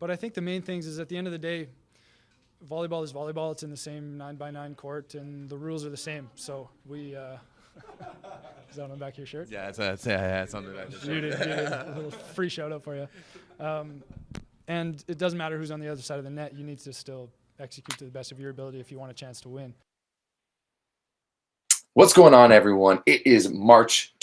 But I think the main things is at the end of the day, volleyball is volleyball. It's in the same 9x9 court, and the rules are the same. So we. Is that on the back of your shirt? Yeah, it's on the back of the Beauty, shirt. beauty. A little free shout out for you. And it doesn't matter who's on the other side of the net. You need to still execute to the best of your ability if you want a chance to win. What's going on, everyone? It is March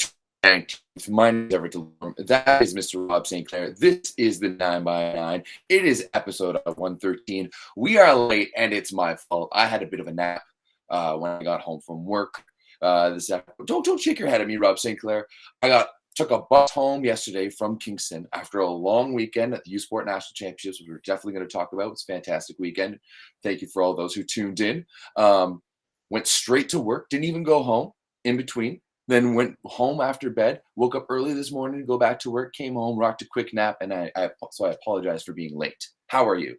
19th. My name is Everett DeLorme. That is Mr. Rob St. Clair. This is the 9x9. It is episode of 113. We are late, and it's my fault. I had a bit of a nap when I got home from work this afternoon. Don't shake your head at me, Rob St. Clair. Took a bus home yesterday from Kingston after a long weekend at the uSports National Championships, which we're definitely going to talk about. It was a fantastic weekend. Thank you for all those who tuned in. Went straight to work, didn't even go home in between, then went home after bed, woke up early this morning to go back to work, came home, rocked a quick nap, and so I apologize for being late. How are you?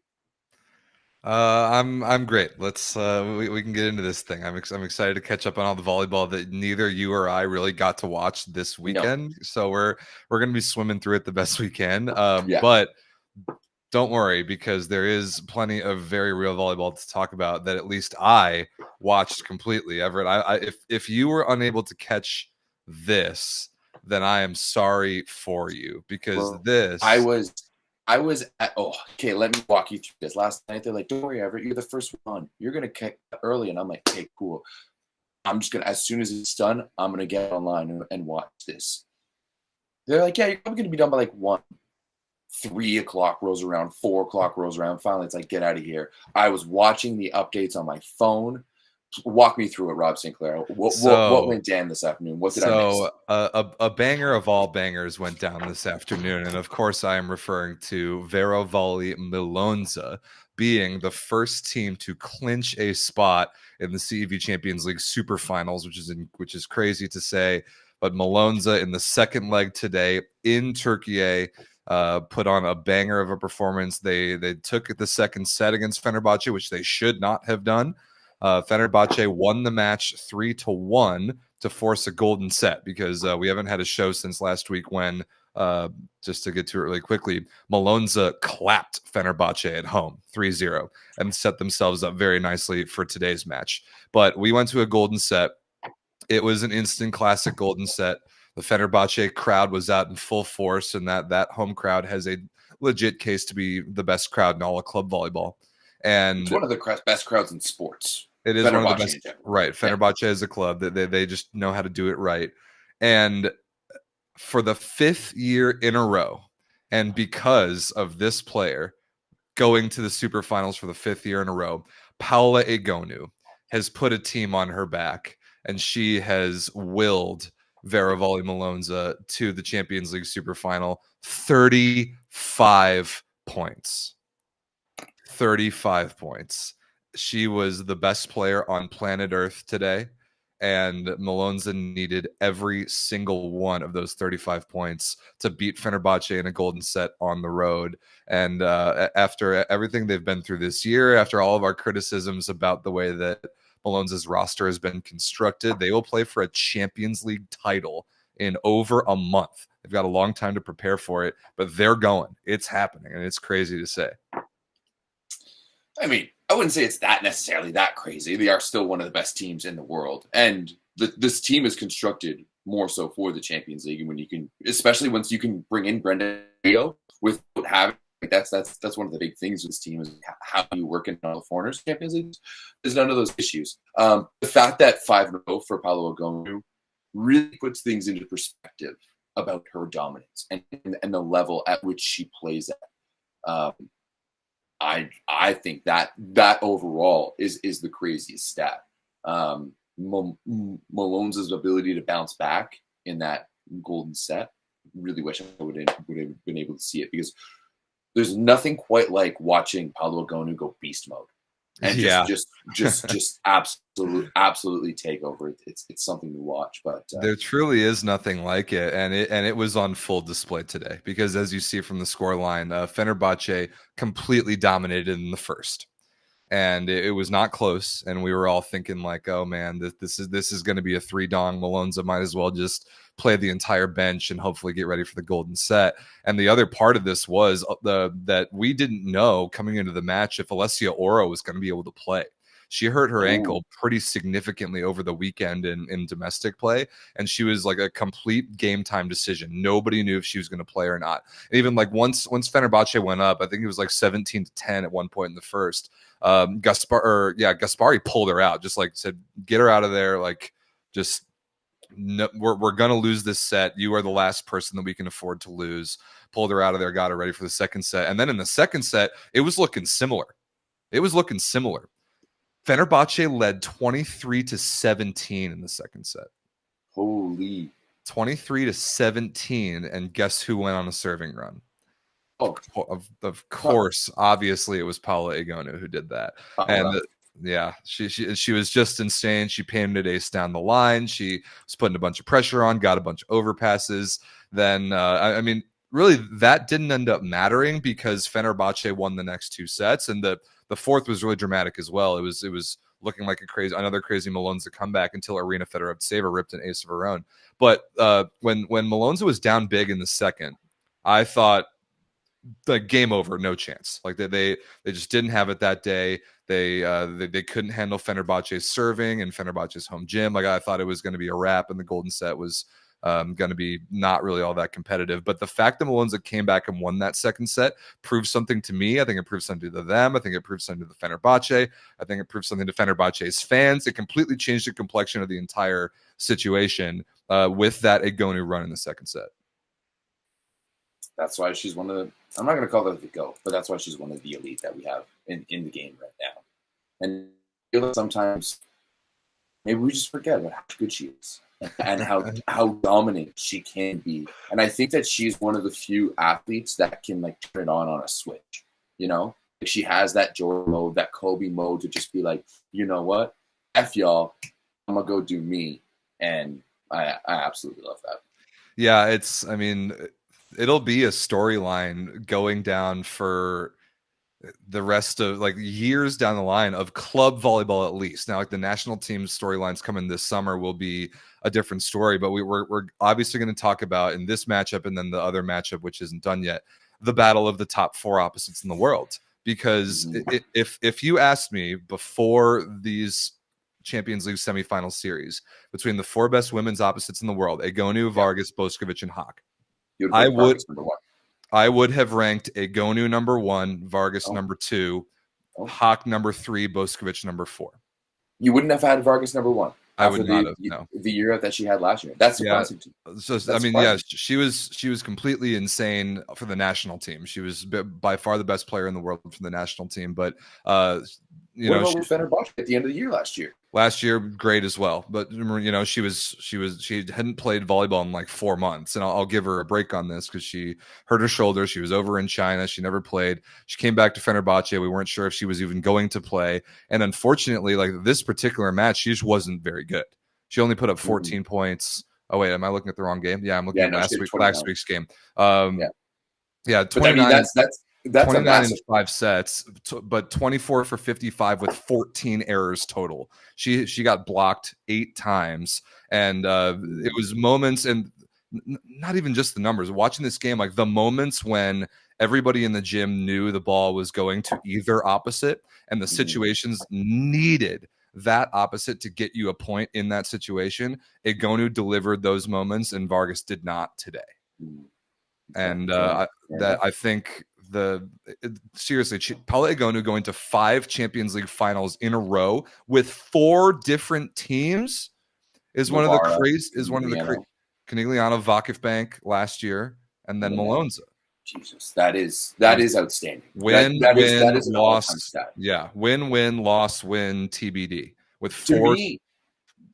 I'm great. Let's we can get into this thing. I'm excited to catch up on all the volleyball that neither you or I really got to watch this weekend. No. So we're gonna be swimming through it the best we can. But don't worry, because there is plenty of very real volleyball to talk about that at least I watched completely. Everett, if you were unable to catch this, then I am sorry for you, because I was at, okay, let me walk you through this. Last night, they're like, don't worry, Everett, you're the first one. You're going to kick early. And I'm like, okay, cool. I'm just going to, as soon as it's done, I'm going to get online and watch this. They're like, yeah, you're probably going to be done by like 1. 3 o'clock rolls around, 4 o'clock rolls around. Finally, it's like, get out of here. I was watching the updates on my phone. Walk me through it, Rob St. Clair. What went down this afternoon? What did I miss? A banger of all bangers went down this afternoon. And of course, I am referring to Vero Volley Milonza being the first team to clinch a spot in the CEV Champions League SuperFinals, which is crazy to say. But Milonza in the second leg today in Turkey put on a banger of a performance. They took the second set against Fenerbahce, which they should not have done. Fenerbahce won the match 3-1 to force a golden set, because we haven't had a show since last week when, just to get to it really quickly, Milonza clapped Fenerbahce at home 3-0 and set themselves up very nicely for today's match. But we went to a golden set. It was an instant classic golden set. The Fenerbahce crowd was out in full force, and that home crowd has a legit case to be the best crowd in all of club volleyball. And it's one of the best crowds in sports. It is Fenerbahce, one of the best, right? Fenerbahce is a club that they just know how to do it right. And for the 5th year in a row, and because of this player going to the SuperFinals for the 5th year in a row, Paula Egonu has put a team on her back, and she has willed Vero Volley Milonza to the Champions League SuperFinal. 35 points. 35 points. She was the best player on planet Earth today, and Milonza needed every single one of those 35 points to beat Fenerbahce in a golden set on the road. And after everything they've been through this year, after all of our criticisms about the way that Milonza's roster has been constructed, they will play for a Champions League title in over a month. They've got a long time to prepare for it, but they're going. It's happening, and it's crazy to say. I mean, I wouldn't say it's that necessarily that crazy. They are still one of the best teams in the world, and this team is constructed more so for the Champions League. And when you can, especially once you can bring in Brendan without having, that's one of the big things with this team, is how you work in all the foreigners Champions League. There's none of those issues. The fact that 5-0 for Paula Egonu really puts things into perspective about her dominance and the level at which she plays at. I think that overall is the craziest stat. Milonza's ability to bounce back in that golden set, really wish I would have been able to see it, because there's nothing quite like watching Paula Egonu go beast mode and just absolutely take over. It's something to watch, but there truly is nothing like it, and it was on full display today, because as you see from the scoreline, Fenerbahce completely dominated in the first, and it was not close. And we were all thinking like, oh man, this is going to be a 3-dong. Malonza might as well just play the entire bench and hopefully get ready for the golden set. And the other part of this was that we didn't know coming into the match if Alessia Oro was going to be able to play. She hurt her ankle pretty significantly over the weekend in domestic play, and she was like a complete game time decision. Nobody knew if she was going to play or not. And even like once Fenerbahce went up, I think it was like 17-10 at one point in the first. Gaspari pulled her out, just like said, get her out of there. Like, just no, we're gonna lose this set. You are the last person that we can afford to lose. Pulled her out of there, got her ready for the second set, and then in the second set, it was looking similar. Fenerbahce led 23-17 in the second set. Holy. 23-17, and guess who went on a serving run? Oh, of course, obviously it was Paula Egonu who did that. Yeah, she was just insane. She painted ace down the line. She was putting a bunch of pressure on, got a bunch of overpasses. Then, I mean, really, that didn't end up mattering because Fenerbahce won the next 2 sets, and the fourth was really dramatic as well. It was looking like another crazy Malonza comeback until Arina Fedorevtseva ripped an ace of her own. But when Malonza was down big in the second, I thought, like, game over, no chance. Like they just didn't have it that day. They couldn't handle Fenerbahce's serving and Fenerbahce's home gym. Like, I thought it was going to be a wrap, and the golden set was going to be not really all that competitive. But the fact that Malonza came back and won that second set proves something to me. I think it proves something to them. I think it proves something to the Fenerbahce. I think it proves something to Fenerbahce's fans. It completely changed the complexion of the entire situation with that Egonu run in the second set. That's why she's one of the, I'm not going to call her the GOAT, but that's why she's one of the elite that we have in the game right now. And I feel like sometimes maybe we just forget about how good she is and how dominant she can be. And I think that she's one of the few athletes that can, like, turn it on a switch. You know, like, she has that Jordan mode, that Kobe mode to just be like, you know what, F y'all, I'm gonna go do me. And I absolutely love that. Yeah, I mean, it'll be a storyline going down for the rest of, like, years down the line of club volleyball, at least. Now, like, the national team storylines coming this summer will be a different story, but we're obviously going to talk about in this matchup, and then the other matchup, which isn't done yet, the battle of the top 4 opposites in the world. Because if you asked me before these Champions League semifinal series between the 4 best women's opposites in the world, Egonu, Vargas, Boskovic, and Haak, I would have ranked Egonu number 1, Vargas number 2, Haak number 3, Boskovic number 4. You wouldn't have had Vargas number 1. I would not have. No. The year that she had last year. That's surprising. Yeah. So I mean, yeah, she was completely insane for the national team. She was by far the best player in the world for the national team. But you know, with Fenerbahce at the end of the year last year. Last year, great as well. But, you know, she hadn't played volleyball in like 4 months, and I'll give her a break on this because she hurt her shoulder. She was over in China. She never played. She came back to Fenerbahce. We weren't sure if she was even going to play. And unfortunately, like, this particular match, she just wasn't very good. She only put up 14 points. Oh wait, am I looking at the wrong game? Yeah, I'm looking at last week's game. Yeah, 29. But I mean, that's 29 in 5 sets, but 24 for 55 with 14 errors total. She got blocked 8 times, and it was moments, and not even just the numbers. Watching this game, like, the moments when everybody in the gym knew the ball was going to either opposite, and the situations needed that opposite to get you a point in that situation. Egonu delivered those moments, and Vargas did not today. And I think. Seriously, Paula Egonu going to 5 Champions League finals in a row with 4 different teams is one of the Canigliano, Vakif last year, and then Malonza. Jesus, that is outstanding. Win, loss. Yeah, win, loss, win, TBD with 4.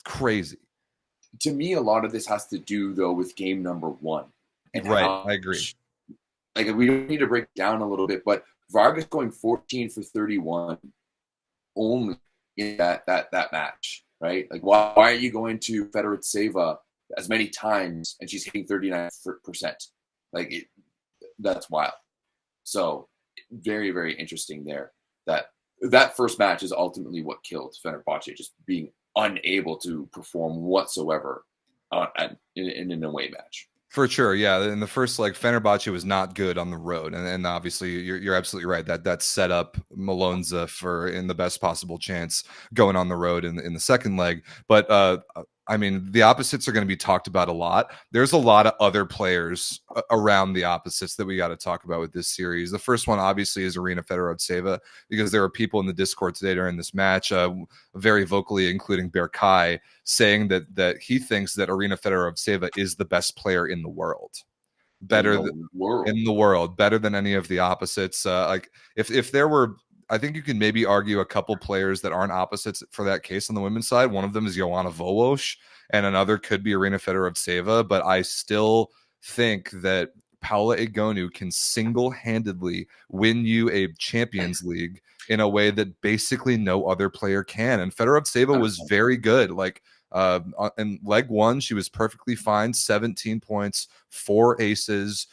Crazy. To me, a lot of this has to do, though, with game number 1. Right, I agree. Like, we don't need to break it down a little bit, but Vargas going 14 for 31 only in that match, right? Like, why are you going to Fedorevtseva as many times and she's hitting 39%? Like, that's wild. So very, very interesting there that that first match is ultimately what killed Fenerbahce, just being unable to perform whatsoever in an away match. For sure, yeah. In the first leg, Fenerbahce was not good on the road, and obviously you're absolutely right that set up Malonza for in the best possible chance going on the road in the second leg. But I mean, the opposites are going to be talked about a lot. There's a lot of other players around the opposites that we got to talk about with this series. The first one, obviously, is Arina Fedorovtseva, because there were people in the Discord today during this match, very vocally, including Berkay, saying that he thinks that Arina Fedorovtseva is the best player in the world. Better in the world, better than any of the opposites. Like if there were, I think you can maybe argue a couple players that aren't opposites for that case on the women's side. One of them is Joanna Wołosz, and another could be Arina Fedorovtseva. But I still think that Paula Egonu can single-handedly win you a Champions League in a way that basically no other player can. And Fedorovtseva was very good. Like in leg one, she was perfectly fine, 17 points, 4 aces,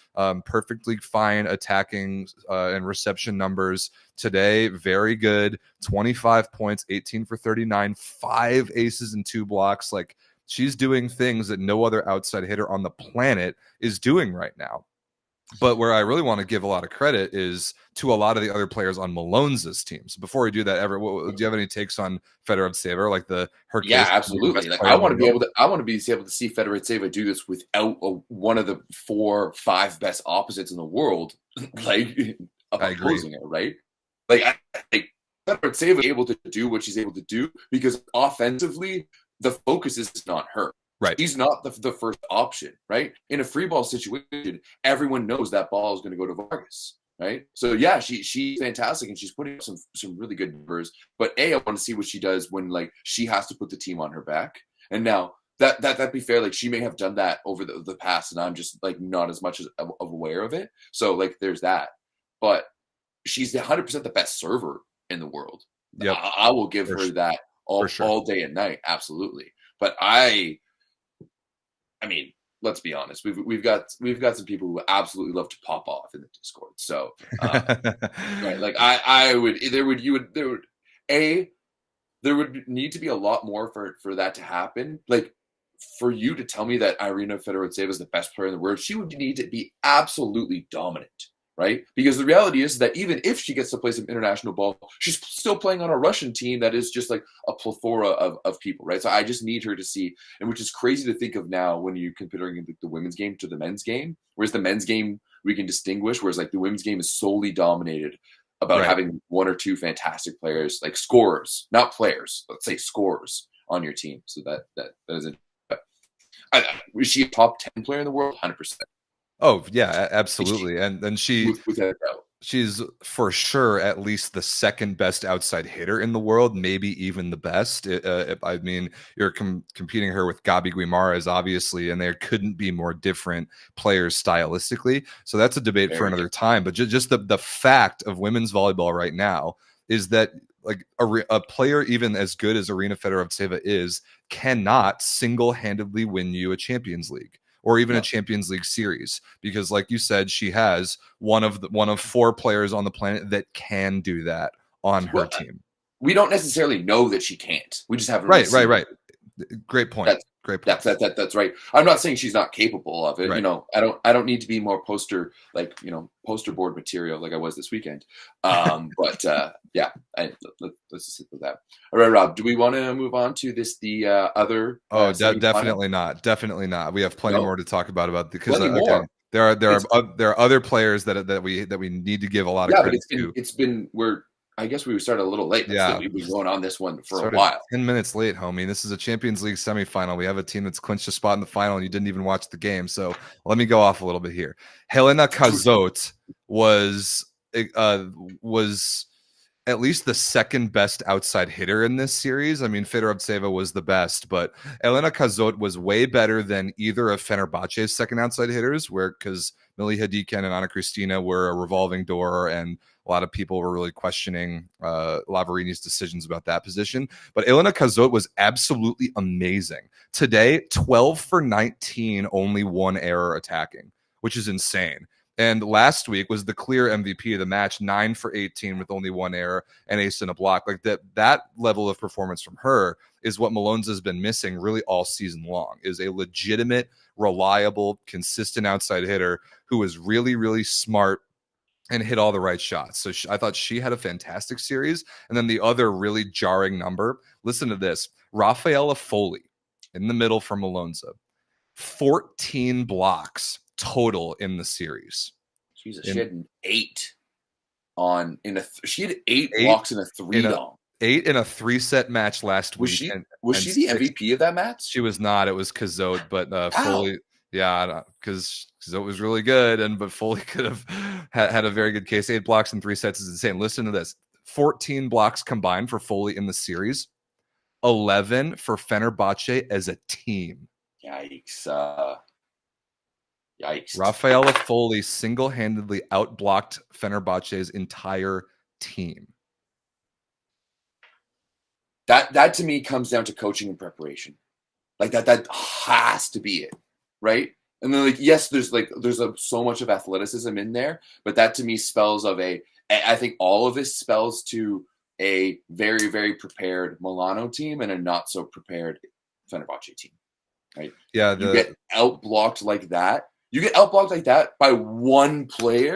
perfectly fine attacking and reception numbers. Today, very good, 25 points, 18 for 39, 5 aces and 2 blocks. Like, she's doing things that no other outside hitter on the planet is doing right now. But where I really want to give a lot of credit is to a lot of the other players on Malonza's teams. Before we do that, do you have any takes on Fedorovtseva, like her? Yeah, absolutely. Like, I want to be able to see Fedorovtseva do this without one of the 4 or 5 best opposites in the world, like opposing it, right? Like, Fedorovtseva is able to do what she's able to do because offensively, the focus is not her. Right. She's not the first option, right? In a free ball situation, everyone knows that ball is going to go to Vargas, right? So yeah, she's fantastic and she's putting up some really good numbers. But I want to see what she does when like she has to put the team on her back. And now that'd be fair. Like, she may have done that over the past, and I'm just like not as much as aware of it. So like there's that. But she's 100% the best server in the world. Yep. I will give her that all day and night, absolutely. But I mean, let's be honest. We've got some people who absolutely love to pop off in the Discord. So, right, like there would need to be a lot more for that to happen. Like, for you to tell me that Irina Fedorovtseva is the best player in the world, she would need to be absolutely dominant, right? Because the reality is that even if she gets to play some international ball, she's still playing on a Russian team that is just like a plethora of people, right? So I just need her to see, and which is crazy to think of now when you're comparing the women's game to the men's game, whereas the men's game we can distinguish, whereas like the women's game is solely dominated about having 1 or 2 fantastic players, like scorers, not players, let's say scorers on your team. So that isn't. Was she a top 10 player in the world? 100%. Oh yeah, absolutely. And she's for sure at least the second best outside hitter in the world, maybe even the best. I mean, you're competing her with Gabi Guimaraes, obviously, and there couldn't be more different players stylistically. So that's a debate for another time. But just the fact of women's volleyball right now is that like a player even as good as Arina Fedorovtseva is cannot single-handedly win you a Champions League or even a Champions League series, because like you said, she has one of 4 players on the planet that can do that on her team. We don't necessarily know that she can't. We just haven't. Right. Great point. Great point. That's right. I'm not saying she's not capable of it. Right. You know, I don't need to be more poster board material like I was this weekend. But yeah, let's just sit with that. All right, Rob, do we want to move on to the other? Definitely not. Definitely not. We have plenty more to talk about because again, there are other players that we need to give a lot of credit to. I guess we started a little late. Yeah, we've been going on this one for a while. 10 minutes late, homie. This is a Champions League semifinal. We have a team that's clinched a spot in the final, and you didn't even watch the game. So let me go off a little bit here. Helena Cazot was at least the second best outside hitter in this series. I mean, Fedorovtseva was the best, but Helena Cazot was way better than either of Fenerbahce's second outside hitters, because Millie Hadiken and Anna Cristina were a revolving door, and a lot of people were really questioning Lavarini's decisions about that position. But Helena Cazot was absolutely amazing. Today, 12 for 19, only 1 error attacking, which is insane. And last week was the clear MVP of the match, 9 for 18 with only one error, an ace and a block. Like that level of performance from her is what Malonza has been missing really all season long, is a legitimate, reliable, consistent outside hitter who is really, really smart and hit all the right shots. So I thought she had a fantastic series. And then the other really jarring number, listen to this, Rafaela Foley in the middle for Malonza, 14 blocks total in the series. Jesus, she had an 8 she had 8 blocks in a 3-dong. 8 in a 3-set match last week. Was she the MVP of that match? She was not. It was Cazotte, but Foley, yeah, because Cazotte was really good, but Foley could have had a very good case. 8 blocks in 3 sets is insane. Listen to this: 14 blocks combined for Foley in the series, 11 for Fenerbahce as a team. Yikes! Yikes! Rafaela Foley single-handedly outblocked Fenerbahce's entire team. That to me comes down to coaching and preparation. Like that has to be it, right? And then yes, there's so much of athleticism in there, but that to me spells I think all of this spells to a very, very prepared Milano team and a not so prepared Fenerbahce team, right? Yeah, you get outblocked like that. You get outblocked like that by one player.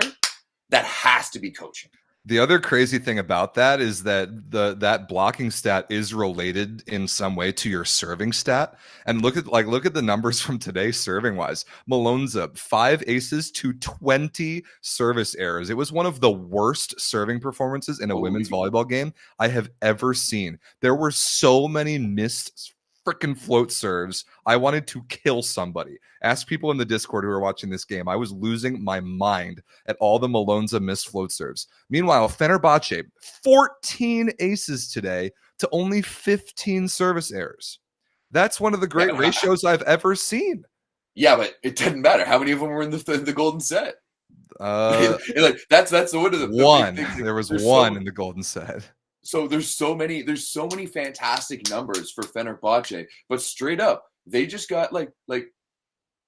That has to be coaching. The other crazy thing about that is that that blocking stat is related in some way to your serving stat. And look at the numbers from today serving wise. Malonza, 5 aces to 20 service errors. It was one of the worst serving performances in a women's volleyball game I have ever seen. There were so many missed freaking float serves. I wanted to kill somebody. Ask people in the Discord who are watching this game. I was losing my mind at all the Malonza missed float serves. Meanwhile, Fenerbahce, 14 aces today to only 15 service errors. That's one of the great ratios I've ever seen. Yeah, but it didn't matter. How many of them were in the golden set? That's the one of the one. There was one in the golden set. So there's so many fantastic numbers for Fenerbahce, but straight up, they just got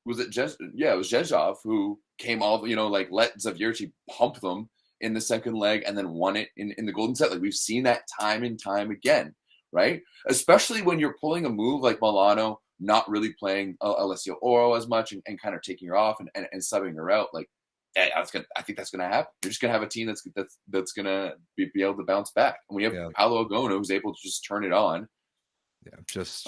was it it was Zhezhov who came all let Zavierci pump them in the second leg and then won it in the golden set. Like we've seen that time and time again, right? Especially when you're pulling a move like Milano, not really playing Alessio Oro as much and kind of taking her off and subbing her out. I think that's going to happen. You're just going to have a team that's going to be able to bounce back. And we have Paolo Agono who's able to just turn it on. Yeah, just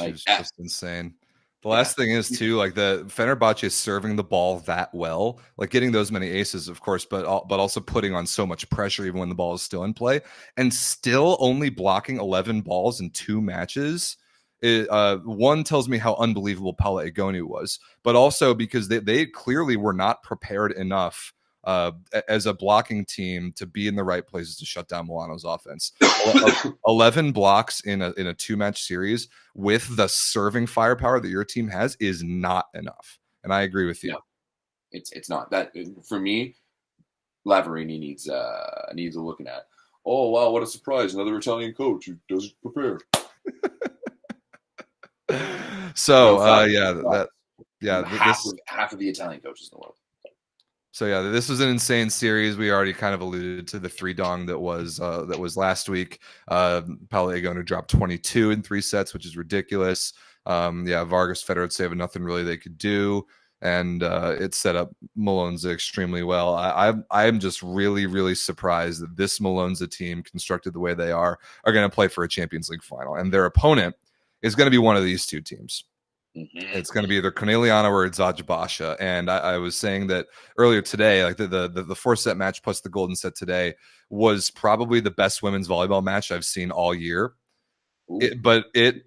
insane. The last thing is too, the Fenerbahce is serving the ball that well, getting those many aces, of course, but also putting on so much pressure even when the ball is still in play, and still only blocking 11 balls in 2 matches. One tells me how unbelievable Paula Egonu was, but also because they clearly were not prepared enough as a blocking team to be in the right places to shut down Milano's offense. 11 blocks in a 2-match series with the serving firepower that your team has is not enough. And I agree with you. No, it's not. That for me, Lavarini needs a looking at. Oh wow, what a surprise! Another Italian coach who doesn't prepare. So half of the Italian coaches in the world. So yeah, this was an insane series. We already kind of alluded to the 3-dong that was last week. Paolo Egonu dropped 22 in 3 sets, which is ridiculous. Vargas Fedorcev, nothing really they could do, and it set up Malonza extremely well. I'm just really, really surprised that this Malonza team, constructed the way they are going to play for a Champions League final, and their opponent is going to be one of these 2 teams. Mm-hmm. It's going to be either Corneliano or Adzadjabasha. And I was saying that earlier today, the 4-set match plus the golden set today was probably the best women's volleyball match I've seen all year. But it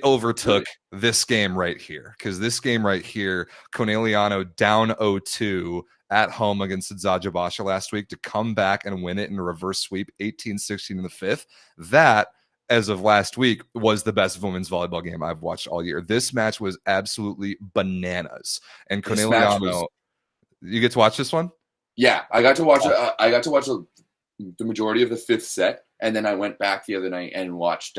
overtook this game right here, because this game right here, Corneliano down 0-2 at home against Adzadjabasha last week to come back and win it in a reverse sweep, 18-16 in the 5th. That, as of last week, was the best women's volleyball game I've watched all year. This match was absolutely bananas. And Corneliano, you get to watch this one? Yeah, I got to watch I got to watch the majority of the 5th set, and then I went back the other night and watched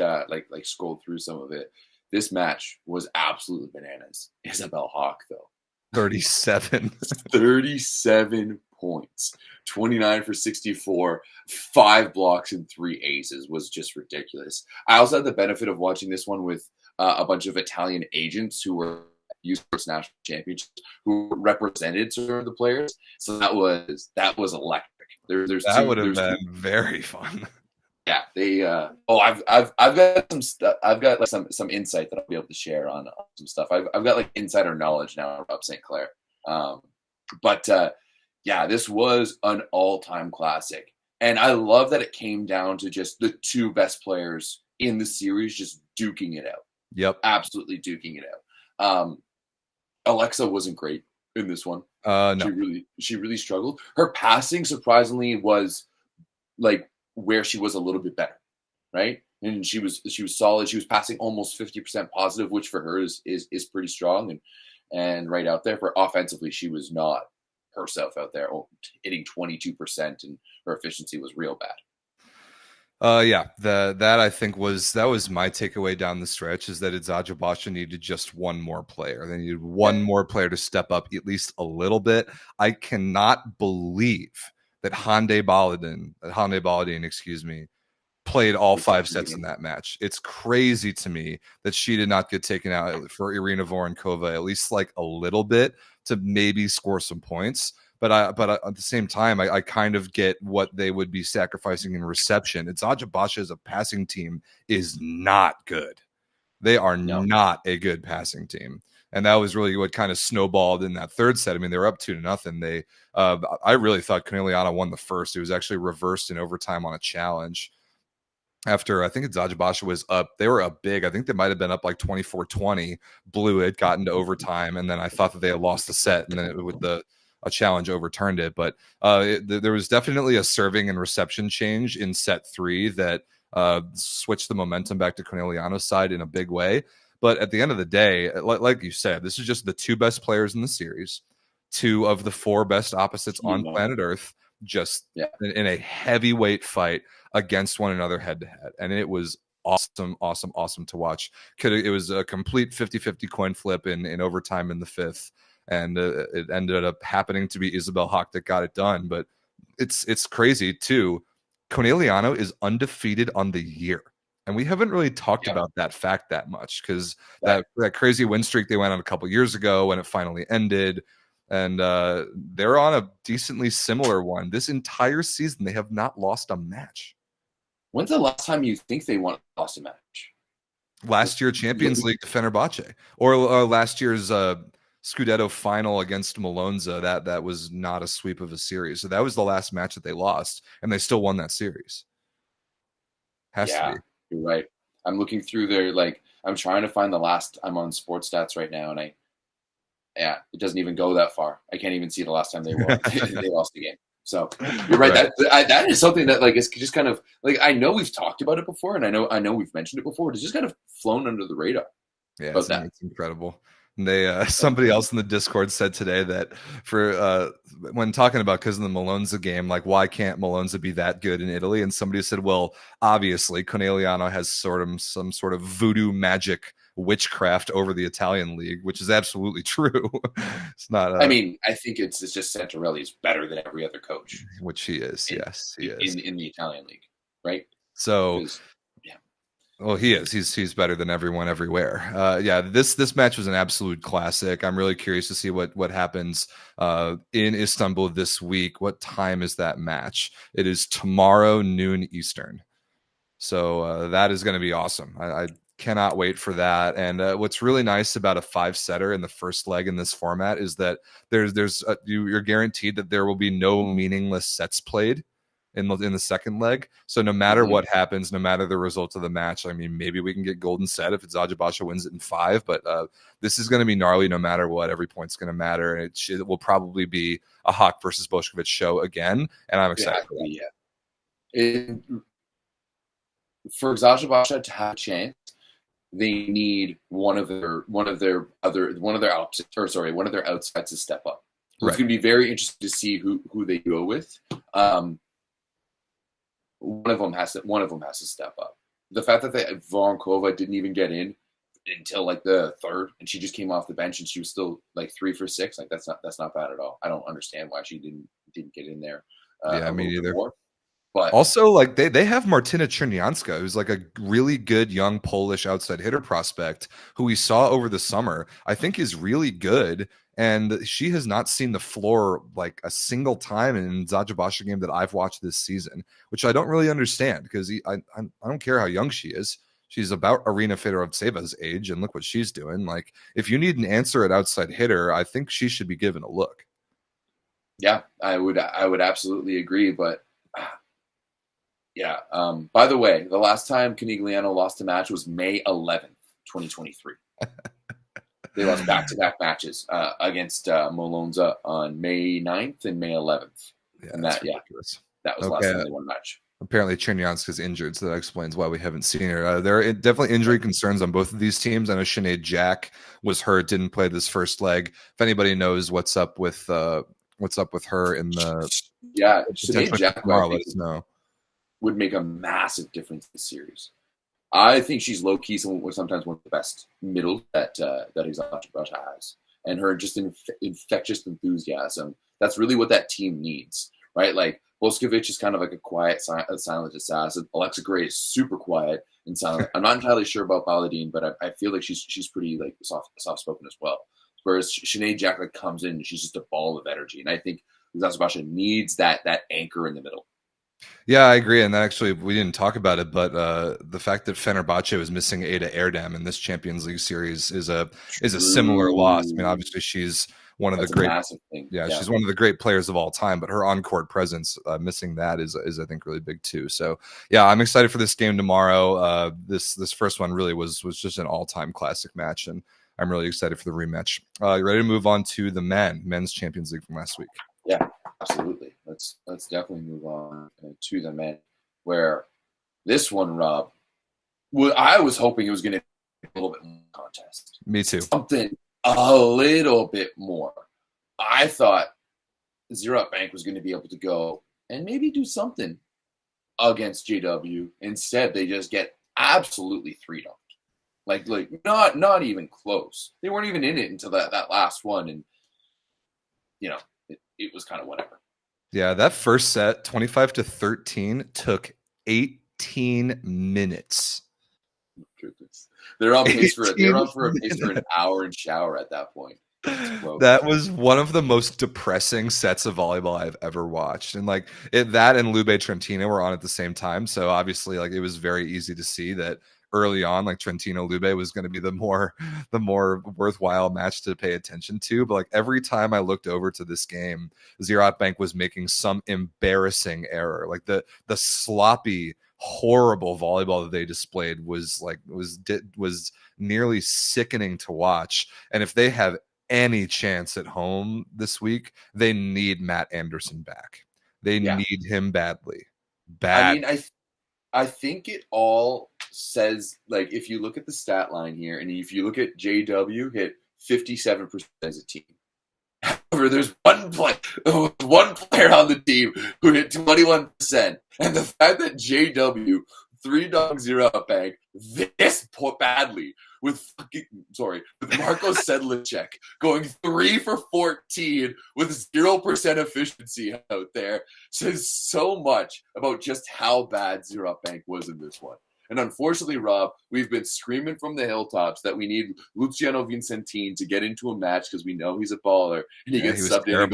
scrolled through some of it. This match was absolutely bananas. Isabel Hawk, though. 37. 37 points. 29 for 64, 5 blocks and 3 aces was just ridiculous. I also had the benefit of watching this one with a bunch of Italian agents who were uSports national championships who represented sort of the players. So that was electric. That would have been very fun. Yeah, they. I've got some stuff. I've got like some insight that I'll be able to share on some stuff. I've got like insider knowledge now about St. Clair. Yeah, this was an all-time classic, and I love that it came down to just the 2 best players in the series just duking it out. Yep, absolutely duking it out. Alexa wasn't great in this one. No, she really struggled. Her passing surprisingly was like where she was a little bit better, right? And she was solid. She was passing almost 50% positive, which for her is pretty strong and right out there. For offensively, she was not herself out there, hitting 22%, and her efficiency was real bad. Yeah, that I think was my takeaway down the stretch, is that Adzadjabasha needed just one more player. They needed one more player to step up at least a little bit. I cannot believe that Hande Baladin, excuse me, played all 5 sets in that match. It's crazy to me that she did not get taken out for Irina Vorenkova at least like a little bit to maybe score some points. But at the same time, I kind of get what they would be sacrificing in reception. Adzadjabasha as a passing team is not good. They are not a good passing team. And that was really what kind of snowballed in that 3rd set. I mean, they were up 2-0. They, I really thought Conegliano won the first. It was actually reversed in overtime on a challenge. After I think Adzadjabasha was up, they were up big. I think they might have been up like 24-20, blew it, got into overtime, and then I thought that they had lost the set, and then a challenge overturned it. But there was definitely a serving and reception change in set 3 that switched the momentum back to Conegliano's side in a big way. But at the end of the day, like you said, this is just the 2 best players in the series, 2 of the 4 best opposites on planet Earth, just in a heavyweight fight against one another head to head. And it was awesome to watch. It was a complete 50-50 coin flip in overtime in the 5th. And it ended up happening to be Isabel Hawk that got it done. But it's crazy too. Conegliano is undefeated on the year. And we haven't really talked about that fact that much, because that crazy win streak they went on a couple years ago when it finally ended. And they're on a decently similar one. This entire season, they have not lost a match. When's the last time you think they lost a match? Last year, Champions League to Fenerbahce. Or last year's Scudetto final against Malonza. That was not a sweep of a series. So that was the last match that they lost, and they still won that series. Has to be. You're right. I'm looking through their, I'm trying to find the last. I'm on Sports Stats right now, and it doesn't even go that far. I can't even see the last time they won. They lost the game. So you're right. That is something that is just kind of I know we've talked about it before, and I know we've mentioned it before. It's just kind of flown under the radar. Yeah, it's incredible. They somebody else in the Discord said today that for when talking about, because of the Malonza game, why can't Malonza be that good in Italy? And somebody said, well, obviously Conegliano has some sort of voodoo magic witchcraft over the Italian league, which is absolutely true. It's not. I mean, I think it's just Santarelli is better than every other coach, which he is. Yes, he is in the Italian league, right? So. Well, he is. He's better than everyone everywhere. This match was an absolute classic. I'm really curious to see what happens in Istanbul this week. What time is that match? It is tomorrow noon Eastern. So that is going to be awesome. I cannot wait for that. And what's really nice about a 5-setter in the first leg in this format is that you're guaranteed that there will be no meaningless sets played in the second leg. So no matter what happens, no matter the result of the match, I mean, maybe we can get golden set if Adzadjabasha wins it in 5, but this is going to be gnarly no matter what. Every point's going to matter, and it will probably be a Hawk versus Bošković show again, and I'm excited for that. Yeah. For Adzadjabasha to have a chance, they need one of their outsides to step up. It's going to be very interesting to see who they go with. One of them has to step up. The fact that Vorenkova didn't even get in, until like the third, and she just came off the bench and she was still like 3 for 6. Like that's not bad at all. I don't understand why she didn't get in there. Yeah, me neither. More. But also, like they have Martyna Czernianska, who's like a really good young Polish outside hitter prospect who we saw over the summer. I think is really good, and she has not seen the floor like a single time in Zajabasha game that I've watched this season, which I don't really understand because I don't care how young she is. She's about Arina Fedorovtseva's age, and look what she's doing. Like, if you need an answer at outside hitter, I think she should be given a look. Yeah, I would absolutely agree, but. Yeah. By the way, the last time Canigliano lost a match was May 11th, 2023. They lost back-to-back matches against Molonza on May 9th and May 11th. Yeah, and that was the last time they won a match. Apparently, Czernianska's injured, so that explains why we haven't seen her. There are definitely injury concerns on both of these teams. I know Sinead Jack was hurt, didn't play this first leg. If anybody knows what's up with her in the Sinead Jack tomorrow, let us know. Would make a massive difference in the series. I think she's low key sometimes one of the best middle that Zajabasha has, and her just infectious enthusiasm. That's really what that team needs, right? Like Boskovic is kind of like a quiet, silent assassin. Alexa Gray is super quiet and silent. I'm not entirely sure about Baladine, but I feel like she's pretty like soft spoken as well. Whereas Sinead Jack like comes in, and she's just a ball of energy, and I think Zajabasha needs that anchor in the middle. Yeah, I agree. And actually, we didn't talk about it, but the fact that Fenerbahce was missing Ada Erdem in this Champions League series is a similar loss. I mean, obviously, she's one of the great, she's one of the great players of all time. But her on-court presence, missing that is I think really big too. So yeah, I'm excited for this game tomorrow. This first one really was just an all-time classic match, and I'm really excited for the rematch. You ready to move on to the men's Champions League from last week? Yeah, absolutely. Let's definitely move on to the men, where this one, Rob, I was hoping it was going to be a little bit more contest. Me too. Something a little bit more. I thought Zerot Bank was going to be able to go and maybe do something against JW. Instead, they just get absolutely 3-0. Like not even close. They weren't even in it until that last one, and it was kind of whatever. Yeah, that first set, 25-13, took 18 minutes. Goodness. They're on pace for an hour and shower at that point. That was one of the most depressing sets of volleyball I've ever watched. And that and Lube Trentino were on at the same time. So obviously it was very easy to see that early on, Trentino Lube was going to be the more worthwhile match to pay attention to. But every time I looked over to this game, Zerot Bank was making some embarrassing error. The sloppy, horrible volleyball that they displayed was nearly sickening to watch. And if they have any chance at home this week, they need Matt Anderson back. They need him badly. I mean, I think it all says, like, if you look at the stat line here, and if you look at JW hit 57% as a team. However, there's one player on the team who hit 21%. And the fact that JW 3-0 Bank this badly with Marko Sedlicek going 3 for 14 with 0% efficiency out there says so much about just how bad Zerot Bank was in this one. And unfortunately, Rob, we've been screaming from the hilltops that we need Luciano Vincentin to get into a match because we know he's a baller, and he gets subbed in and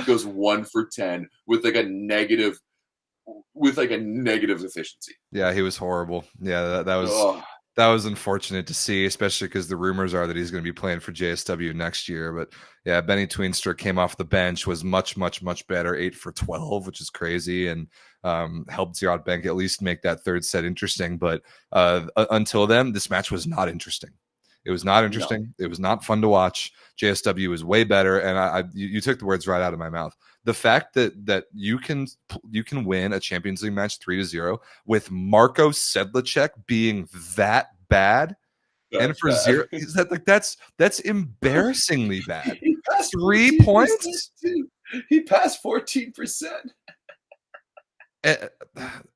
goes 1 for 10 with a negative efficiency. Yeah, he was horrible. Yeah, that was unfortunate to see, especially because the rumors are that he's going to be playing for JSW next year. But yeah, Benny Tweenstra came off the bench, was much, much, much better, 8 for 12, which is crazy, and helped Zerot Bank at least make that third set interesting. But until then, this match was not interesting. It was not interesting. No. It was not fun to watch. JSW was way better, and you took the words right out of my mouth. The fact that you can win a Champions League match 3-0 with Marko Sedlicek being that bad, and for bad. 0, is that that's embarrassingly bad. 3 points. He passed 14%.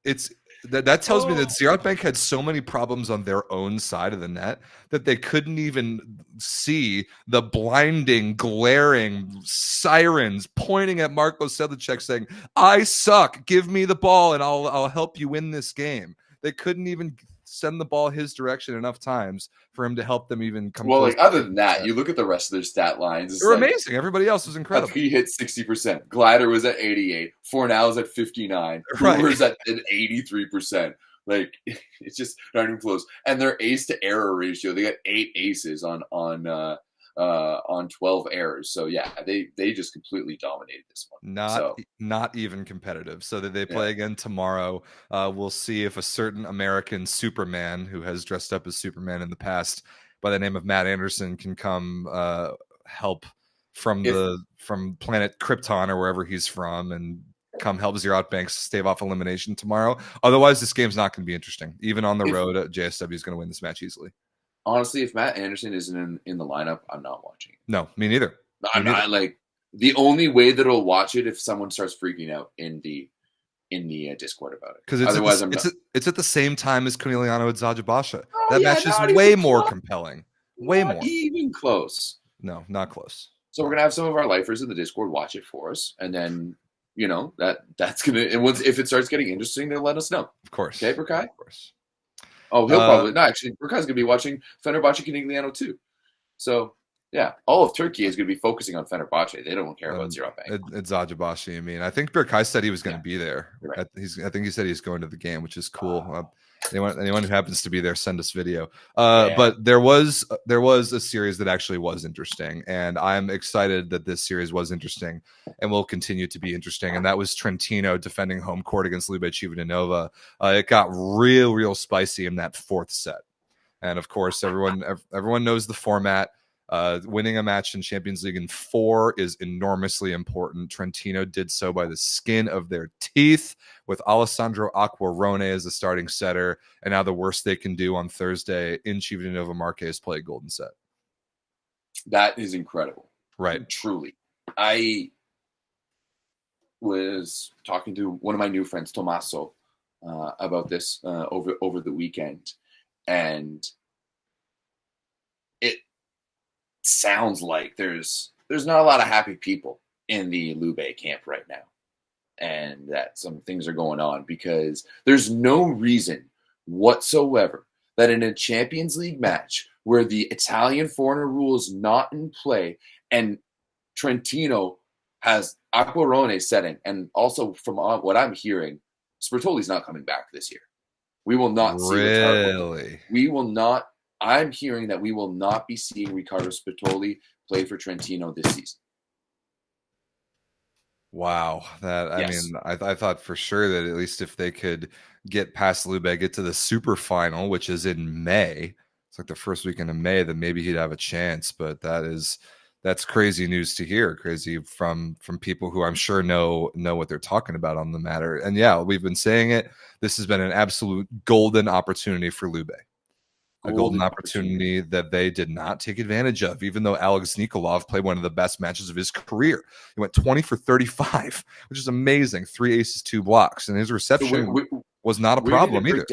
It's That tells me that Zierotbank had so many problems on their own side of the net that they couldn't even see the blinding, glaring sirens pointing at Marko Sedlacek saying, "I suck. Give me the ball and I'll help you win this game." They couldn't even send the ball his direction enough times for him to help them even come Well, close. like other than that, you look at the rest of their stat lines. They were amazing. Everybody else was incredible. He hit 60%. Glider was at 88. Fornal was at 59. Hoover's at 83%. Like, it's just not even close. And their ace to error ratio, they got 8 aces on 12 errors. So yeah, they just completely dominated this one. Not even competitive. So that they play again tomorrow. We'll see if a certain American Superman who has dressed up as Superman in the past by the name of Matt Anderson can come help from planet Krypton or wherever he's from and come help Zierotbank stave off elimination tomorrow. Otherwise, this game's not going to be interesting. Even on the road, JSW is going to win this match easily. Honestly, if Matt Anderson isn't in the lineup, I'm not watching it. No, me neither. I'm not, like, the only way that I'll watch it if someone starts freaking out in the Discord about it. Because it's at the same time as Corneliano and Zajabasha. That match is way more compelling. Way more. Even close. No, not close. So we're gonna have some of our lifers in the Discord watch it for us, and then that's gonna. And if it starts getting interesting, they'll let us know. Of course. Okay, Burkai? Of course. Oh, he'll probably no. Actually, Burkai's gonna be watching Fenerbahce Corneliano too. So yeah, all of Turkey is gonna be focusing on Fenerbahce. They don't care about Zierotbank. It's Zajabasha. I mean, I think Burkai said he was going to be there. Right. I think he said he's going to the game, which is cool. Anyone who happens to be there, send us video. But there was a series that actually was interesting, and I'm excited that this series was interesting and will continue to be interesting. And that was Trentino defending home court against Lube Civitanova. It got real spicy in that fourth set, and of course, everyone knows the format. Winning a match in Champions League in 4 is enormously important. Trentino did so by the skin of their teeth with Alessandro Acquarone as the starting setter. And now the worst they can do on Thursday in Civitanova Marche is play a golden set. That is incredible. Right. Truly. I was talking to one of my new friends, Tommaso, about this over the weekend. And it sounds like there's not a lot of happy people in the Lube camp right now, and that some things are going on because there's no reason whatsoever that in a Champions League match where the Italian foreigner rule is not in play and Trentino has Acquarone setting, and also from what I'm hearing, Sbertoli's not coming back this year. We will not see really. We will not. I'm hearing that we will not be seeing Riccardo Sbertoli play for Trentino this season. Wow. I mean, I thought for sure that at least if they could get past Lube, get to the super final, which is in May, it's like the first weekend of May, then maybe he'd have a chance. But that's crazy news to hear. Crazy from people who I'm sure know what they're talking about on the matter. And yeah, we've been saying it. This has been an absolute golden opportunity for Lube. A golden opportunity that they did not take advantage of, even though Alex Nikolov played one of the best matches of his career. He went 20 for 35, which is amazing. 3 aces, 2 blocks. And his reception was not a problem either.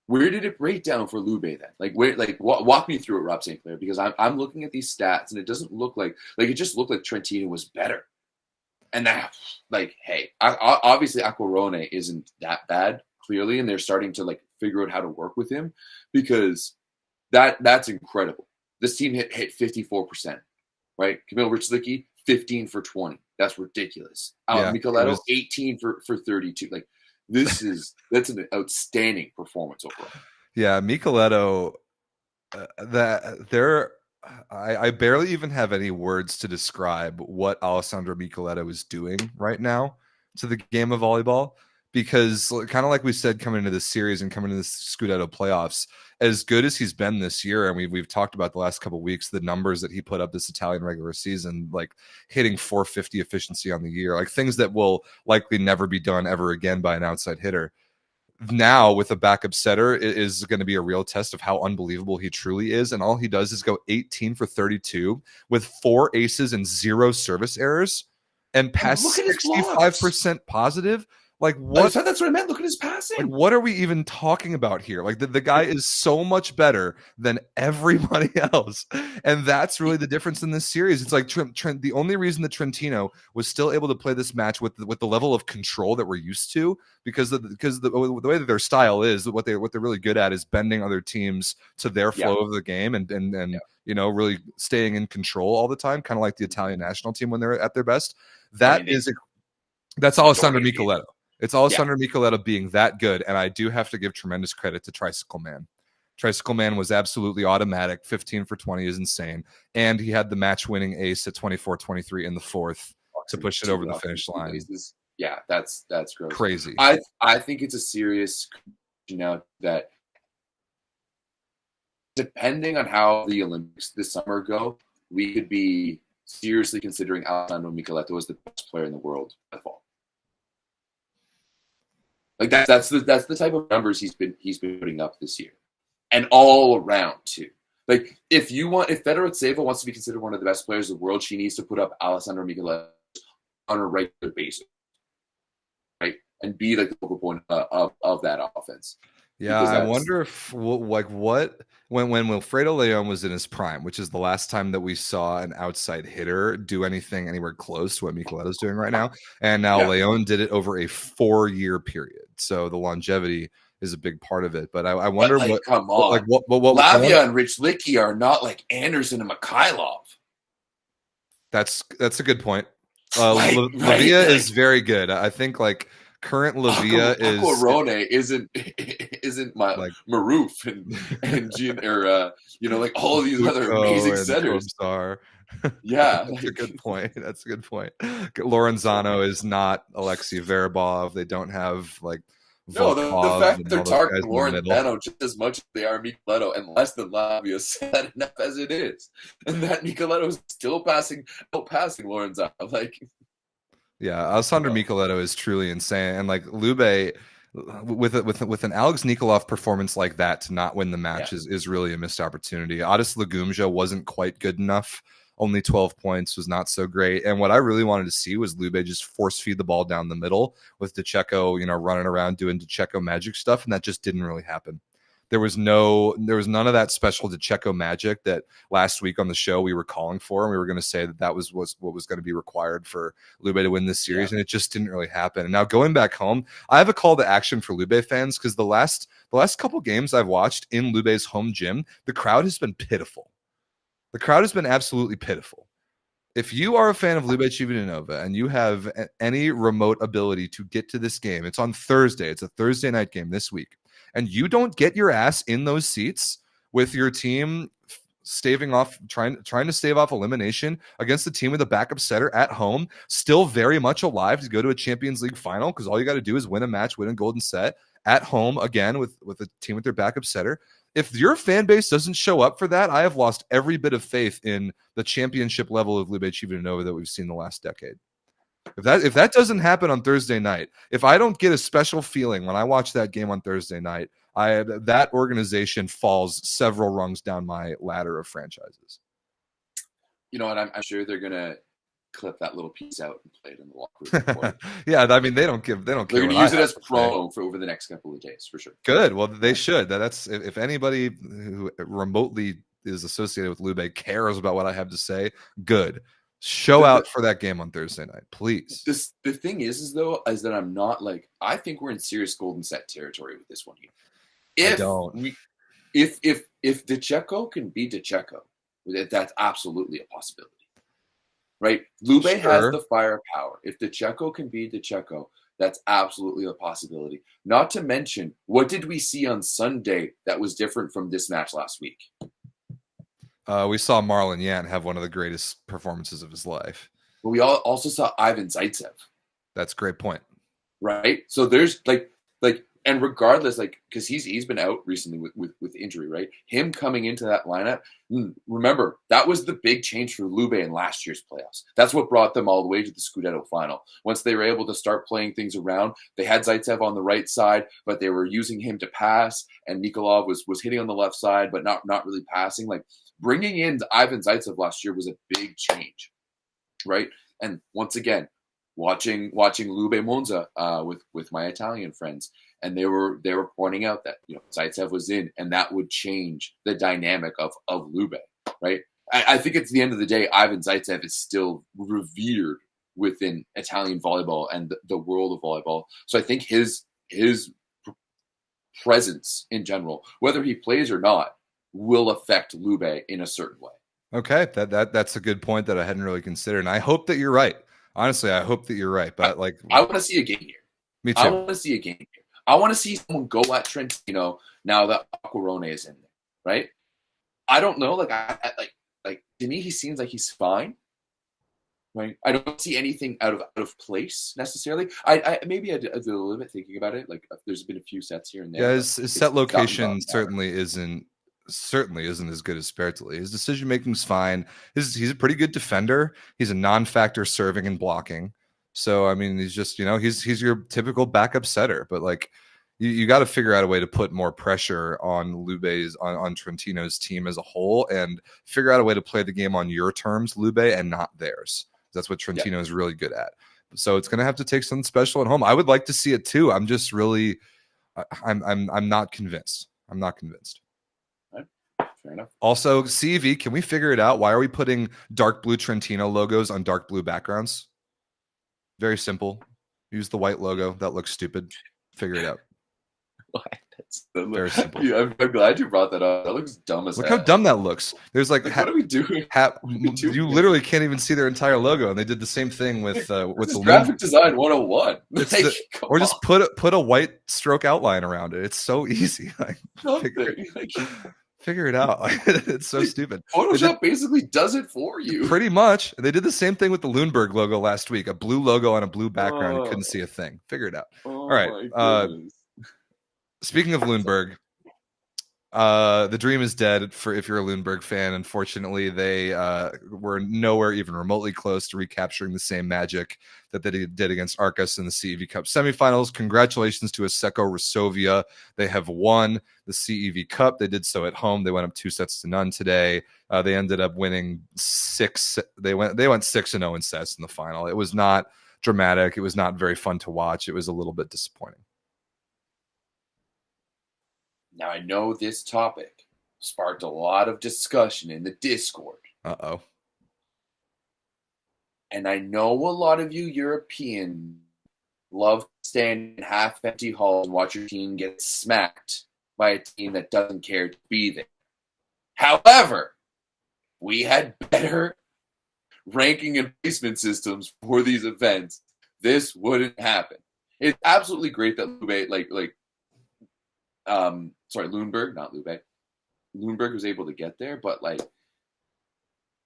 Where did it break down for Lube then? Walk me through it, Rob St. Clair, because I'm looking at these stats and it doesn't look like it just looked like Trentino was better. And that, hey, obviously Acquarone isn't that bad, clearly, and they're starting to figure out how to work with him because that's incredible. This team hit 54%, right? Kamil Richlicki, 15 for 20. That's ridiculous. Micheletto, 18 for 32. That's an outstanding performance overall. Yeah, Micheletto, I barely even have any words to describe what Alessandro Micheletto is doing right now to the game of volleyball. Because kind of like we said coming into this series and coming into the Scudetto playoffs, as good as he's been this year, and we've talked about the last couple of weeks, the numbers that he put up this Italian regular season, hitting 450 efficiency on the year, things that will likely never be done ever again by an outside hitter. Now with a backup setter, it is going to be a real test of how unbelievable he truly is. And all he does is go 18 for 32 with 4 aces and 0 service errors and pass 65% positive Like what? That's what I meant. Look at his passing. Like, what are we even talking about here? Like the guy is so much better than everybody else, and that's really the difference in this series. It's like Trent. The only reason that Trentino was still able to play this match with the level of control that we're used to, because the way that their style is, what they're really good at is bending other teams to their flow of the game, and you know, really staying in control all the time, kind of like the Italian national team when they're at their best. That's Alessandro Micheletto. It's Alessandro Micheletto being that good, and I do have to give tremendous credit to Tricycle Man. Tricycle Man was absolutely automatic. 15 for 20 is insane, and he had the match-winning ace at 24-23 in the fourth to push it over the finish line. Yeah, that's gross. Crazy. I think it's a serious, you know, that depending on how the Olympics this summer go, we could be seriously considering Alessandro Micheletto as the best player in the world by fall. Like that's the type of numbers he's been putting up this year, and all around too. Like if Fedoretseva wants to be considered one of the best players in the world, she needs to put up Alessandro Micheletto on a regular basis, right, and be like the focal point of that offense. Yeah, I wonder if when Wilfredo Leon was in his prime, which is the last time that we saw an outside hitter do anything anywhere close to what Micheletto's doing right now, and now Leon did it over a 4-year period, so the longevity is a big part of it. But I wonder what Lavia and Rich Licky are not like Anderson and Mikhailov. That's a good point. Lavia is very good. I think like. Current Lavia is Aquarone isn't my like Maroof and Jean or you know, like all of these other amazing setters are. Yeah, that's a good point. That's a good point. Lorenzano is not Alexei Verabov. They don't have like the fact that they're targeting Lorenzano just as much as they are Micheletto and less than Lavia is sad enough as it is, and that Micheletto is still outpassing Lorenzano. Like. Yeah, Alessandro Micheletto is truly insane, and like Lube, with an Alex Nikolov performance like that to not win the match is really a missed opportunity. Adis Lagumja wasn't quite good enough. Only 12 points was not so great. And what I really wanted to see was Lube just force feed the ball down the middle with DeCecco, you know, running around doing DeCecco magic stuff, and that just didn't really happen. There was none of that special DeCecco magic that last week on the show we were calling for, and we were going to say that was what was going to be required for Lube to win this series, and it just didn't really happen. And now going back home, I have a call to action for Lube fans, because the last couple games I've watched in Lube's home gym, the crowd has been pitiful. The crowd has been absolutely pitiful. If you are a fan of Lube Civitanova and you have any remote ability to get to this game, it's on Thursday. It's a Thursday night game this week. And you don't get your ass in those seats with your team trying to stave off elimination against the team with a backup setter at home, still very much alive to go to a Champions League final, because all you got to do is win a match, win a golden set at home again with a team with their backup setter. If your fan base doesn't show up for that, I have lost every bit of faith in the championship level of Lube Civitanova that we've seen the last decade. If that doesn't happen on Thursday night, if I don't get a special feeling when I watch that game on Thursday night, that organization falls several rungs down my ladder of franchises. You know what? I'm sure they're gonna clip that little piece out and play it in the locker room. Yeah, I mean they don't care. They're gonna use it as promo for over the next couple of days for sure. Good. Well, they should. That's if anybody who remotely is associated with Lube cares about what I have to say. Good. Show out for that game on Thursday night, please. The thing is that I'm not like, I think we're in serious golden set territory with this one here. If DeCecco can be DeCecco, that's absolutely a possibility, right? Lube has the firepower. If DeCecco can be DeCecco, that's absolutely a possibility. Not to mention, what did we see on Sunday that was different from this match last week? We saw Marlon Yant have one of the greatest performances of his life. But we also saw Ivan Zaitsev. That's a great point. Right? So there's like, and regardless, like, because he's been out recently with injury, right? Him coming into that lineup, remember, that was the big change for Lube in last year's playoffs. That's what brought them all the way to the Scudetto final. Once they were able to start playing things around, they had Zaitsev on the right side, but they were using him to pass, and Nikolov was hitting on the left side, but not really passing. Like, bringing in Ivan Zaitsev last year was a big change, right? And once again, watching Lube Monza with my Italian friends, and they were pointing out that Zaitsev was in, and that would change the dynamic of Lube, right? I think at the end of the day, Ivan Zaitsev is still revered within Italian volleyball and the world of volleyball. So I think his presence in general, whether he plays or not, will affect Lube in a certain way. Okay, that's a good point that I hadn't really considered, and I hope that you're right. Honestly, I hope that you're right. But I want to see a game here. Me too. I want to see a game here. I want to see someone go at Trentino now that Aquarone is in there, right? I don't know. Like to me, he seems like he's fine. Right? I don't see anything out of place necessarily. I maybe I did a little bit thinking about it. Like there's been a few sets here and there. Yeah, his set location certainly isn't as good as Spertoli. His decision making's fine. He's a pretty good defender. He's a non-factor serving and blocking. So I mean, he's just he's your typical backup setter. But like you got to figure out a way to put more pressure on Lube's on Trentino's team as a whole, and figure out a way to play the game on your terms, Lube, and not theirs. That's what Trentino is really good at. So it's going to have to take something special at home. I would like to see it too. I'm just really, I'm not convinced. I'm not convinced. Right. Fair enough. Also, CEV, can we figure it out? Why are we putting dark blue Trentino logos on dark blue backgrounds? Very simple. Use the white logo. That looks stupid. Figure it out. Very simple. I'm glad you brought that up. That looks dumb as Look hell. how dumb that looks. There's what are we doing? You literally can't even see their entire logo, and they did the same thing with the graphic design 101. Or just put a white stroke outline around it. It's so easy. Figure it out. It's so stupid. Photoshop basically does it for you. Pretty much. They did the same thing with the Lundberg logo last week. A blue logo on a blue background. You couldn't see a thing. Figure it out. All right. Speaking of Lundberg, the dream is dead for if you're a Lundberg fan. Unfortunately, they were nowhere even remotely close to recapturing the same magic that they did against Arcus in the CEV Cup semifinals. Congratulations to Asseco Resovia. They have won the CEV Cup. They did so at home. They went up 2-0 today. They ended up winning 6. They went 6-0 in sets in the final. It was not dramatic. It was not very fun to watch. It was a little bit disappointing. Now, I know this topic sparked a lot of discussion in the Discord. Uh-oh. And I know a lot of you Europeans love to stand in half-empty halls and watch your team get smacked by a team that doesn't care to be there. However, we had better ranking and placement systems for these events. This wouldn't happen. It's absolutely great that Lundberg, not Lube. Lundberg was able to get there, but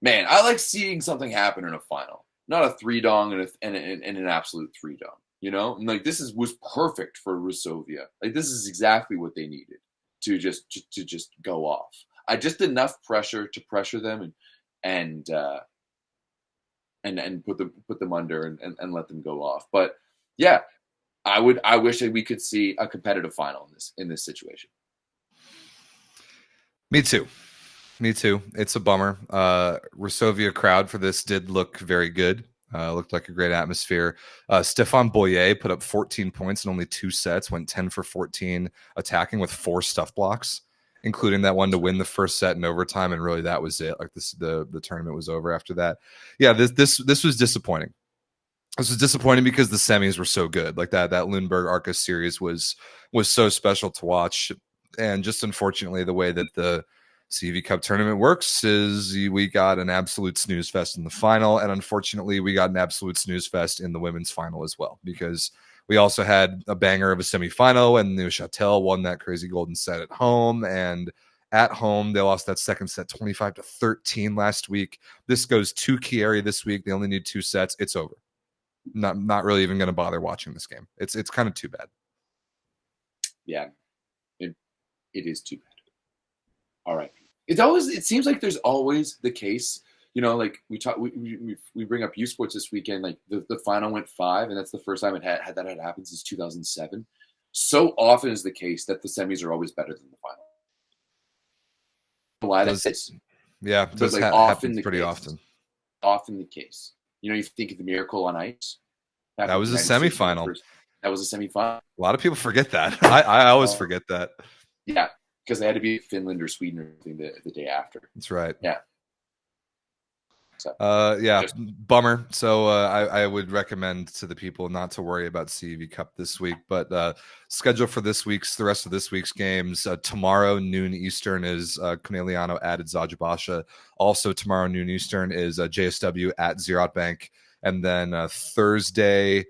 man, I like seeing something happen in a final. Not a 3-dong and an absolute 3-dong, And this was perfect for Resovia. This is exactly what they needed to just go off. Just enough pressure to pressure them and put them under and let them go off. But yeah, I wish that we could see a competitive final in this situation. Me too. It's a bummer. Resovia crowd for this did look very good. Looked like a great atmosphere. Stefan Boyer put up 14 points in only 2 sets, went 10 for 14 attacking with 4 stuff blocks, including that one to win the first set in overtime. And really that was it. The tournament was over after that. Yeah, this was disappointing. This was disappointing because the semis were so good. That Lundberg Arcus series was so special to watch. And just unfortunately, the way that the CEV Cup tournament works is we got an absolute snooze fest in the final. And unfortunately, we got an absolute snooze fest in the women's final as well, because we also had a banger of a semifinal and Neuchâtel won that crazy golden set at home. And at home, they lost that second set 25-13 last week. This goes to Chieri this week. They only need 2 sets. It's over. Not really even going to bother watching this game. It's kind of too bad. Yeah, it is too bad. All right. It seems like there's always the case, we bring up uSports this weekend, the final went 5, and that's the first time it had happened since 2007. So often is the case that the semis are always better than the final. Why that is? Yeah, it does happen pretty often. Often the case. You think of the Miracle on Ice, That was a semifinal. That was a semifinal. A lot of people forget that. I always forget that. Yeah, because they had to be Finland or Sweden or something the day after. That's right. Yeah. So, bummer. So I would recommend to the people not to worry about CEV Cup this week, but schedule for the rest of this week's games. Tomorrow, noon Eastern, is Conegliano at Adzadjabasha. Also tomorrow, noon Eastern, is JSW at Ziraat Bank. And then Thursday,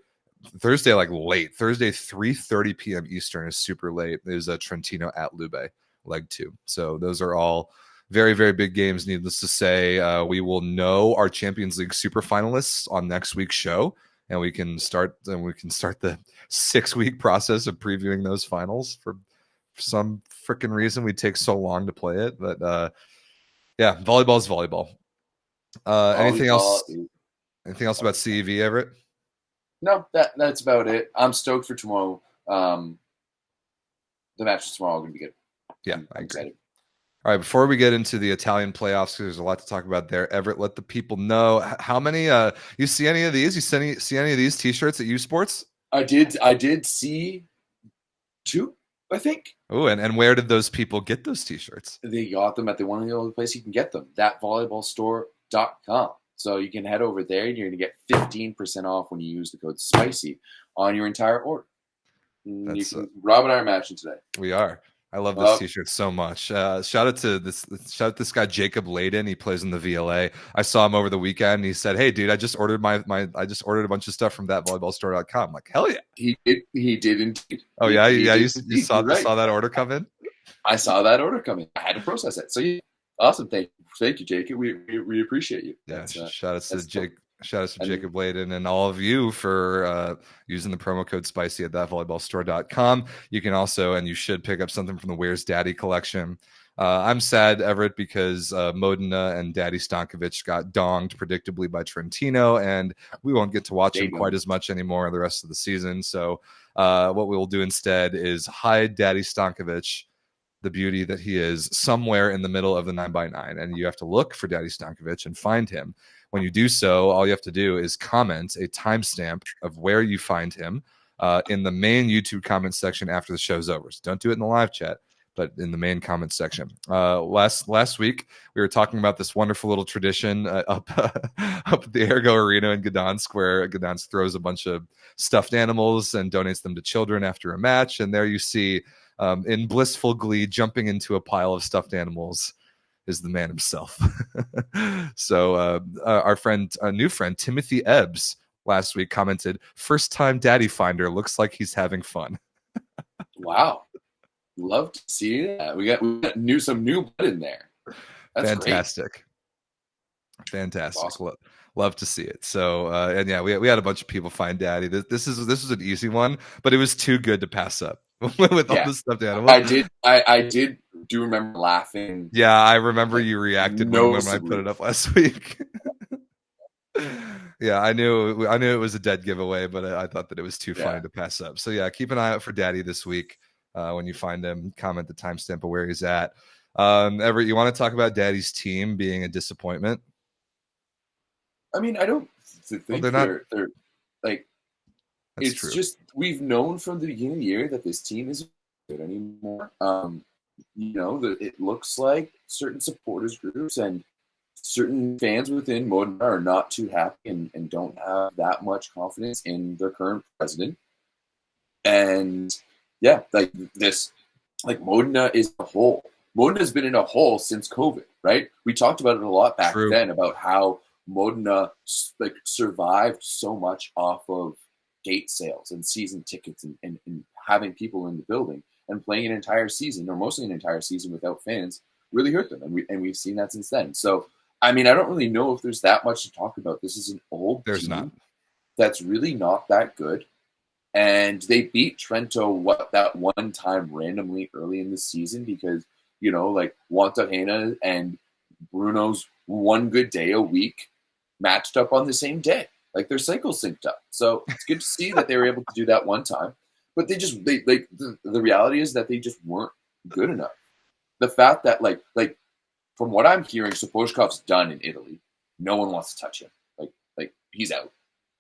like late. Thursday, 3:30 p.m. Eastern is super late. Is Trentino at Lube, leg 2. So those are all very, very big games. Needless to say, we will know our Champions League SuperFinalists on next week's show, and we can start the 6-week process of previewing those finals. For some freaking reason, we take so long to play it, but yeah, volleyball is volleyball. Anything else? Anything else about CEV, Everett? No, that's about it. I'm stoked for tomorrow. The matches tomorrow are going to be good. Yeah, I'm agree. excited. All right, before we get into the Italian playoffs, because there's a lot to talk about there, Everett, let the people know how many. You see any of these? You see any of these T-shirts at uSports? I did see 2, I think. Oh, and where did those people get those T-shirts? They got them at one of the only places you can get them, thatvolleyballstore.com. So you can head over there, and you're going to get 15% off when you use the code SPICY on your entire order. Rob and I are matching today. We are. I love this T-shirt so much. Shout out to this guy Jacob Layden. He plays in the VLA. I saw him over the weekend. And he said, "Hey, dude, I just ordered I just ordered a bunch of stuff from thatvolleyballstore.com." I'm like, hell yeah, he did indeed. Oh yeah, you saw that order come in. I saw that order come in. I had to process it. So yeah, awesome. Thank you, Jacob. We appreciate you. Yeah, shout out to Jake. Shout out to Jacob Layden and all of you for using the promo code SPICY at thatvolleyballstore.com. You can also, and you should, pick up something from the Where's Daddy collection. I'm sad, Everett, because Modena and Daddy Stankovic got donged predictably by Trentino, and we won't get to watch him quite as much anymore the rest of the season. So what we will do instead is hide Daddy Stankovic, the beauty that he is, somewhere in the middle of the 9x9, and you have to look for Daddy Stankovic and find him. When you do so, all you have to do is comment a timestamp of where you find him in the main YouTube comment section after the show's over. So don't do it in the live chat, but in the main comment section. Last week, we were talking about this wonderful little tradition up at the Ergo Arena in Gdansk, where Gdansk throws a bunch of stuffed animals and donates them to children after a match. And there you see, in blissful glee, jumping into a pile of stuffed animals, is the man himself. So our new friend Timothy Ebbs last week commented, "First time daddy finder, looks like he's having fun." Wow, love to see that. We got some new blood in there. That's fantastic. Great. Fantastic. Awesome. Love to see it. So and yeah, we had a bunch of people find daddy. This was an easy one, but it was too good to pass up. With all the stuffed animals. I did remember laughing. Yeah, I remember you reacted when I put it up last week. Yeah, I knew it was a dead giveaway, but I thought that it was too funny to pass up. So yeah, keep an eye out for Daddy this week. When you find him, comment the timestamp of where he's at. Everett, you want to talk about Daddy's team being a disappointment? I mean, I don't think they're like. That's it's true. Just we've known from the beginning of the year that this team isn't good anymore. It looks like certain supporters groups and certain fans within Modena are not too happy and don't have that much confidence in their current president. And yeah, Modena is a hole. Modena has been in a hole since COVID, right? We talked about it a lot back then about how Modena survived so much off of gate sales and season tickets and having people in the building, and playing an entire season, or mostly an entire season without fans, really hurt them. And we've seen that since then. So, I mean, I don't really know if there's that much to talk about. This is an old team that's really not that good. And they beat Trento that one time randomly early in the season because, Wantahena and Bruno's one good day a week matched up on the same day. Like, their cycle synced up. So it's good to see that they were able to do that one time. But the reality is that they just weren't good enough. The fact that, from what I'm hearing, Sapochkov's done in Italy. No one wants to touch him. Like he's out.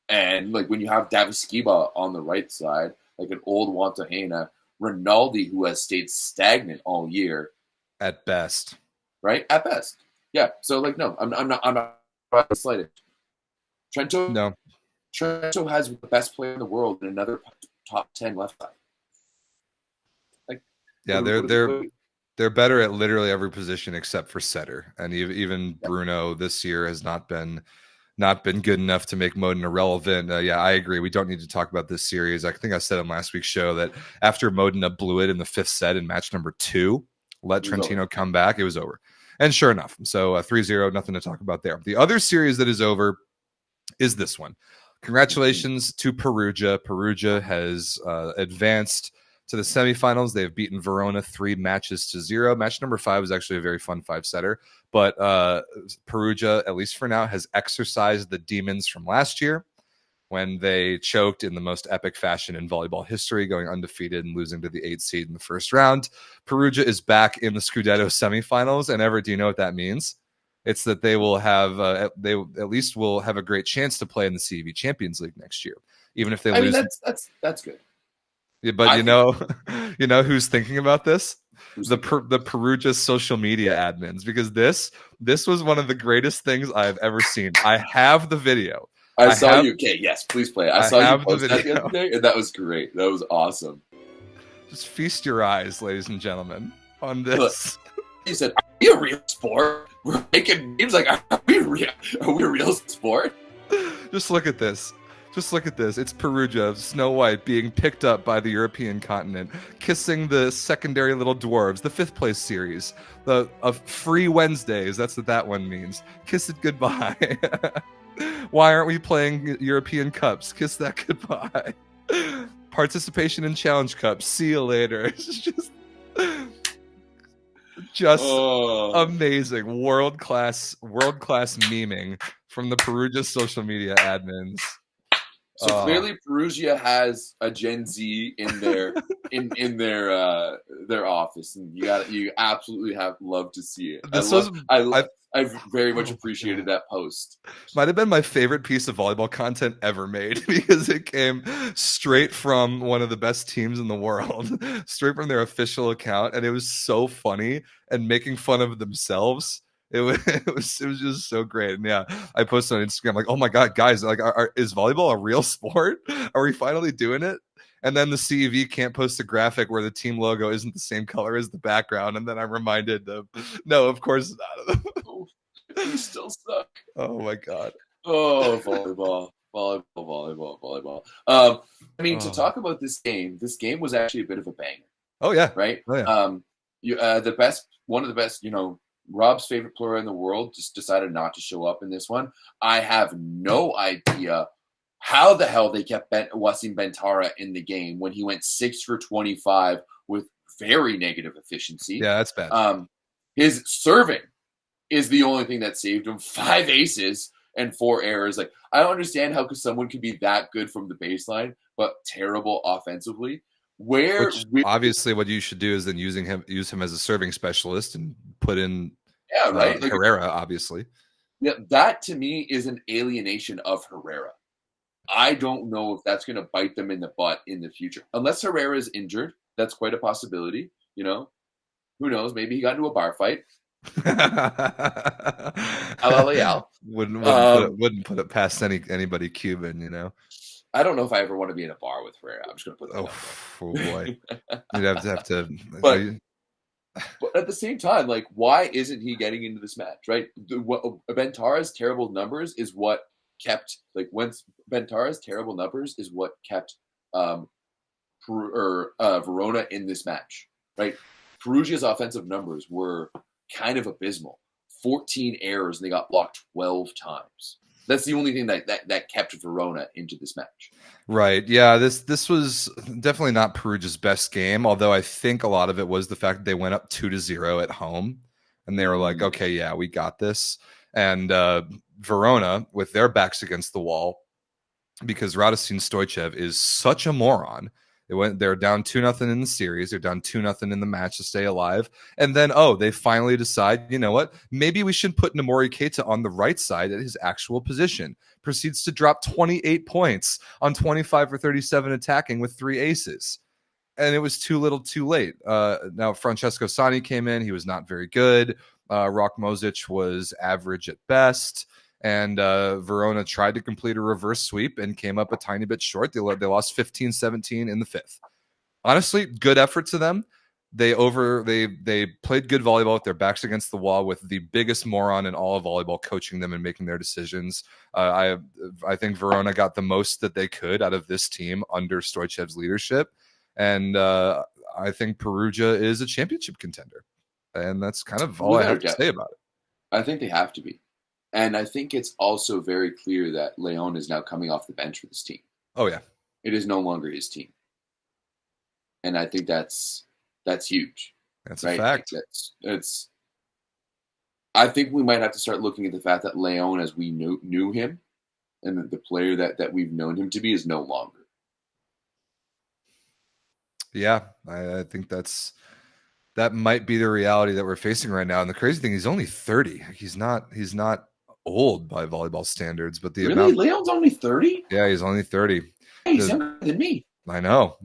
And like when you have Daviskiba on the right side, like an old Wantahena, Rinaldi, who has stayed stagnant all year at best, right? At best, yeah. So like, no, I'm not slighted. Trento has the best player in the world and another top 10 left back. Like, yeah, they're better at literally every position except for setter, and even Bruno this year has not been good enough to make Modena relevant. Yeah, I agree. We don't need to talk about this series. I think I said on last week's show that after Modena blew it in the 5th set in match number 2, let Trentino come back, it was over. And sure enough, so 3-0, nothing to talk about there. The other series that is over is this one. Congratulations to Perugia. Perugia has advanced to the semifinals. They have beaten Verona 3-0. Match number 5 was actually a very fun 5-setter. But Perugia, at least for now, has exercised the demons from last year when they choked in the most epic fashion in volleyball history, going undefeated and losing to the 8th seed in the first round. Perugia is back in the Scudetto semifinals. And Everett, do you know what that means? It's that they will have they at least will have a great chance to play in the CEV Champions League next year, even if they lose. Mean, that's good. Yeah, but you know who's thinking about this? The Perugia social media admins, because this was one of the greatest things I've ever seen. I have the video. I saw you. Okay, yes, please play. I saw you post that the other day, and that was great. That was awesome. Just feast your eyes, ladies and gentlemen, on this. Look, you said, "Are we a real sport? We're making games like are we a real sport?" Just look at this. Just look at this. It's Perugia, Snow White, being picked up by the European continent, kissing the secondary little dwarves, the 5th place series, of free Wednesdays. That's what that one means. Kiss it goodbye. Why aren't we playing European Cups? Kiss that goodbye. Participation in Challenge Cups. See you later. It's just amazing. World class memeing from the Perugia social media admins. So clearly, Perugia has a Gen Z in their in their office, and you absolutely have love to see it. I very much appreciated that post. Might have been my favorite piece of volleyball content ever made, because it came straight from one of the best teams in the world, straight from their official account, and it was so funny and making fun of themselves. It was just so great. And yeah, I posted on Instagram like, oh my God, guys, like, is volleyball a real sport? Are we finally doing it? And then the CEV can't post a graphic where the team logo isn't the same color as the background. And then I'm reminded of, no, of course not. You still suck. Oh my God. Oh, volleyball. I mean, to talk about this game was actually a bit of a banger. Oh yeah. Right? Oh, yeah. One of the best, Rob's favorite player in the world just decided not to show up in this one. I have no idea how the hell they kept Wasim Bentara in the game when he went 6 for 25 with very negative efficiency. Yeah, that's bad. His serving is the only thing that saved him. 5 aces and 4 errors. Like, I don't understand how someone could be that good from the baseline, but terrible offensively. Obviously what you should do is then use him as a serving specialist and put in Herrera, obviously. Yeah, that to me is an alienation of Herrera. I don't know if that's going to bite them in the butt in the future. Unless Herrera is injured, that's quite a possibility. Who knows? Maybe he got into a bar fight. Wouldn't put it past anybody Cuban, I don't know if I ever want to be in a bar with Herrera. I'm just going to put that oh boy. You'd have to. But at the same time, like, why isn't he getting into this match, right? Bentara's terrible numbers is what kept, Bentara's terrible numbers is what kept Verona in this match, right? Perugia's offensive numbers were kind of abysmal. 14 errors, and they got blocked 12 times. That's the only thing that kept Verona into this match. Right. Yeah, this was definitely not Perugia's best game, although I think a lot of it was the fact that they went up 2-0 at home, and they were like, okay, yeah, we got this. And Verona, with their backs against the wall, because Radostin Stoichev is such a moron. They're down 2-0 in the series. They're down 2-0 in the match to stay alive. And then, they finally decide, you know what? Maybe we should put Namori Keita on the right side at his actual position. Proceeds to drop 28 points on 25 for 37 attacking with 3 aces. And it was too little too late. Now, Francesco Sani came in. He was not very good. Rock Mozic was average at best. And Verona tried to complete a reverse sweep and came up a tiny bit short. They lost 15-17 in the 5th. Honestly, good effort to them. They played good volleyball with their backs against the wall, with the biggest moron in all of volleyball coaching them and making their decisions. I think Verona got the most that they could out of this team under Stoichev's leadership. And I think Perugia is a championship contender. And that's kind of all I have to say about it. I think they have to be. And I think it's also very clear that Leon is now coming off the bench for this team. Oh, yeah. It is no longer his team. And I think that's huge. That's right? a fact. I think we might have to start looking at the fact that Leon, as we knew him, and the player that we've known him to be, is no longer. Yeah, I think that might be the reality that we're facing right now. And the crazy thing, he's only 30. He's not old by volleyball standards, but Leon's only 30? Yeah, he's only 30. Hey, he's younger than me. I know.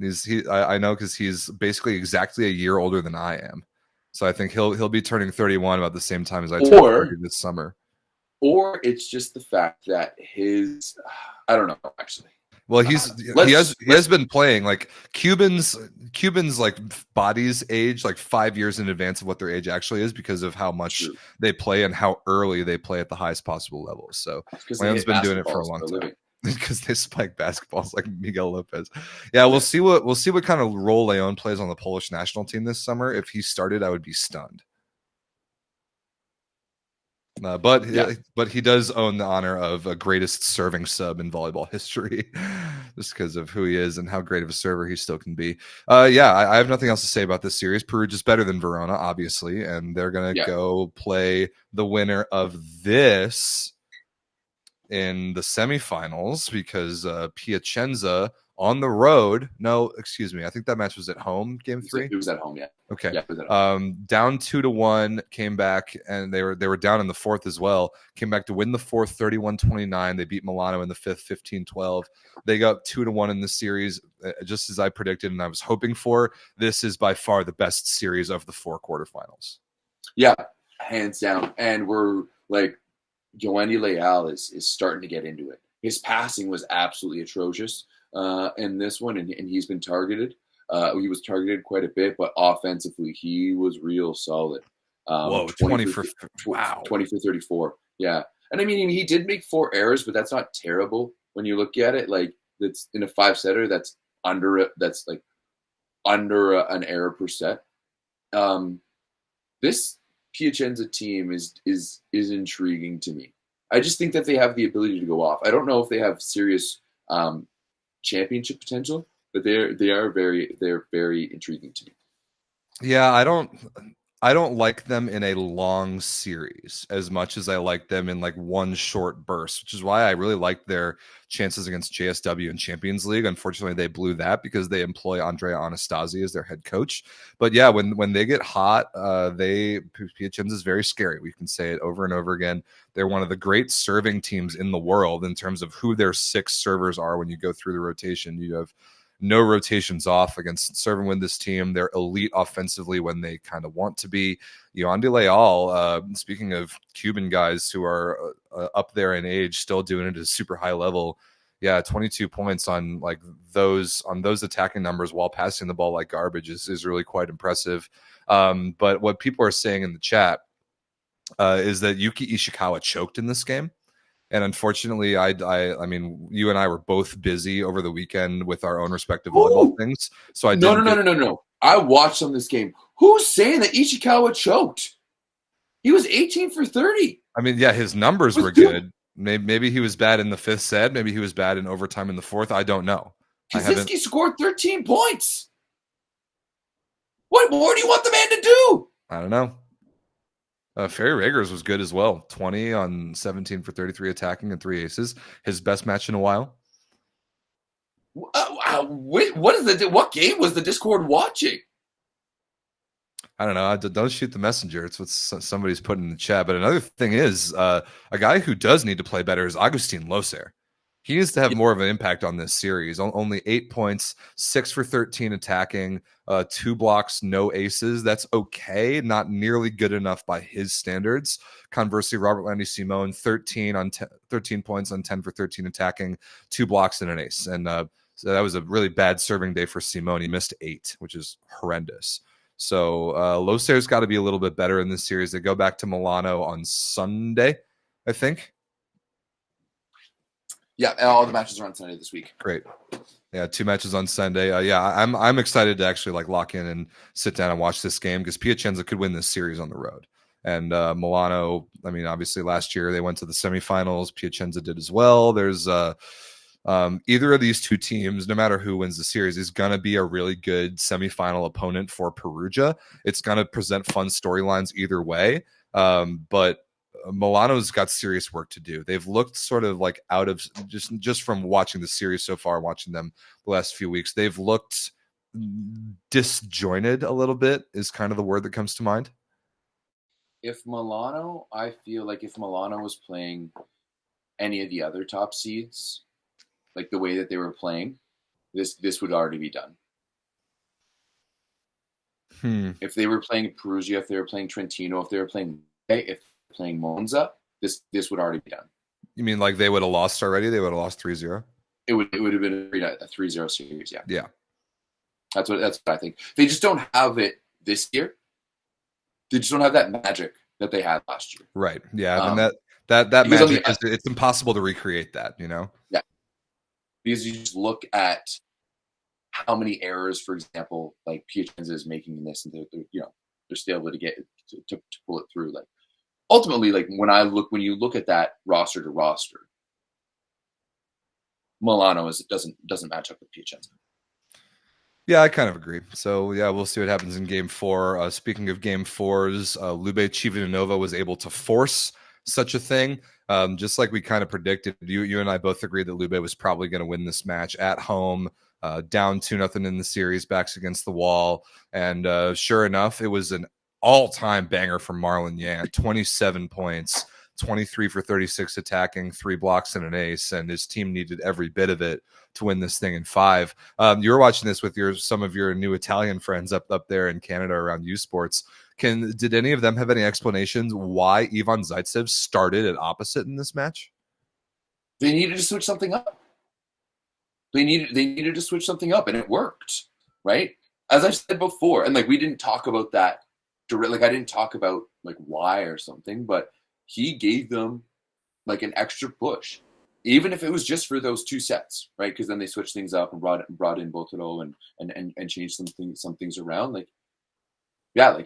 I know, because he's basically exactly a year older than I am. So I think he'll be turning 31 about the same time as I turn 30 this summer. Or it's just the fact that I don't know, actually. Well, he has been playing like Cubans like bodies age like 5 years in advance of what their age actually is, because of how much they play and how early they play at the highest possible levels. So Leon's been doing it for a long time, because they spike basketballs like Miguel Lopez. Yeah, we'll see what kind of role Leon plays on the Polish national team this summer. If he started, I would be stunned. But he does own the honor of a greatest serving sub in volleyball history, just because of who he is and how great of a server he still can be. I have nothing else to say about this series. Perugia's better than Verona, obviously, and they're going to go play the winner of this in the semifinals, because Piacenza on the road. No, excuse me. I think that match was at home. Game 3. It was at home. Yeah. Okay. Yeah, it was at home. Down 2-1, came back, and they were down in the 4th as well. Came back to win the 4th, 31-29. They beat Milano in the 5th, 15-12. They got 2-1 in the series, just as I predicted and I was hoping for. This is by far the best series of the 4 quarterfinals. Yeah, hands down. And we're like, Giovanni Leal is starting to get into it. His passing was absolutely atrocious in this one, and he's been targeted. He was targeted quite a bit, but offensively, he was real solid. 20 for 34. Yeah. And I mean, he did make 4 errors, but that's not terrible when you look at it. Like, that's in a 5-setter, that's under an error per set. This Piacenza team is intriguing to me. I just think that they have the ability to go off. I don't know if they have serious championship potential, but they're very intriguing to me. Yeah, I don't like them in a long series as much as I like them in like one short burst, which is why I really liked their chances against JSW and Champions League. Unfortunately, they blew that because they employ Andrea Anastasi as their head coach. But yeah, when they get hot, Piacenza is very scary. We can say it over and over again. They're one of the great serving teams in the world in terms of who their 6 servers are. When you go through the rotation, you have no rotations off against serve and win this team. They're elite offensively when they kind of want to be. Yoandi Leal, speaking of Cuban guys who are up there in age, still doing it at a super high level. Yeah, 22 points on those attacking numbers while passing the ball like garbage is really quite impressive. But what people are saying in the chat is that Yuki Ishikawa choked in this game. And unfortunately, I mean, you and I were both busy over the weekend with our own respective volleyball things. So No. I watched some of this game. Who's saying that Ishikawa choked? He was 18 for 30. I mean, yeah, his numbers were good. Maybe he was bad in the 5th set. Maybe he was bad in overtime in the 4th. I don't know. Kaczynski scored 13 points. What more do you want the man to do? I don't know. Ferry Ragers was good as well. 20 on 17 for 33 attacking and 3 aces. His best match in a while. What game was the Discord watching? I don't know. Don't shoot the messenger. It's what somebody's put in the chat. But another thing is, a guy who does need to play better is Agustin Loser. He needs to have more of an impact on this series. Only 8 points, 6 for 13 attacking, 2 blocks, no aces. That's okay. Not nearly good enough by his standards. Conversely, Robert Landy Simone, 13 points on 10 for 13 attacking, 2 blocks and an ace. And so that was a really bad serving day for Simone. He missed 8, which is horrendous. So Loser's got to be a little bit better in this series. They go back to Milano on Sunday, I think. Yeah, all the matches are on Sunday this week. Great. Yeah, 2 matches on Sunday. Yeah, I'm excited to actually like lock in and sit down and watch this game because Piacenza could win this series on the road. And Milano, I mean, obviously last year they went to the semifinals. Piacenza did as well. There's either of these two teams, no matter who wins the series, is going to be a really good semifinal opponent for Perugia. It's going to present fun storylines either way. But Milano's got serious work to do. They've looked sort of like out of just from watching the series so far, watching them the last few weeks, they've looked disjointed a little bit is kind of the word that comes to mind. I feel like if Milano was playing any of the other top seeds, like the way that they were playing, this would already be done. If they were playing Perugia, if they were playing Trentino, if they were playing Monza, this would already be done. You mean like they would have lost already? They would have lost 3-0? It would have been a 3-0 series, yeah. Yeah. That's what I think. They just don't have it this year. They just don't have that magic that they had last year. Right. Yeah. And that magic it's impossible to recreate that, you know? Yeah. Because you just look at how many errors, for example, like Piacenza is making in this, and they're still able to get to pull it through. Like ultimately, like when you look at that roster to roster, Milano doesn't match up with Piacenza. Yeah, I kind of agree. So yeah, we'll see what happens in Game 4. Speaking of Game 4s, Lube Civitanova was able to force such a thing. Just like we kind of predicted, you and I both agreed that Lube was probably going to win this match at home, down 2-0 in the series, backs against the wall. And sure enough, it was an all-time banger from Marlon Yant, 27 points, 23 for 36 attacking, 3 blocks and an ace, and his team needed every bit of it to win this thing in 5. You were watching this with some of your new Italian friends up there in Canada around uSports. Did any of them have any explanations why Ivan Zaitsev started at opposite in this match? They needed to switch something up. They needed to switch something up, and it worked, right? As I said before, and like we didn't talk about that direct. Like I didn't talk about like why or something, but he gave them like an extra push, even if it was just for those 2 sets, right? Because then they switched things up and brought in Botero and changed some things around. Like, yeah,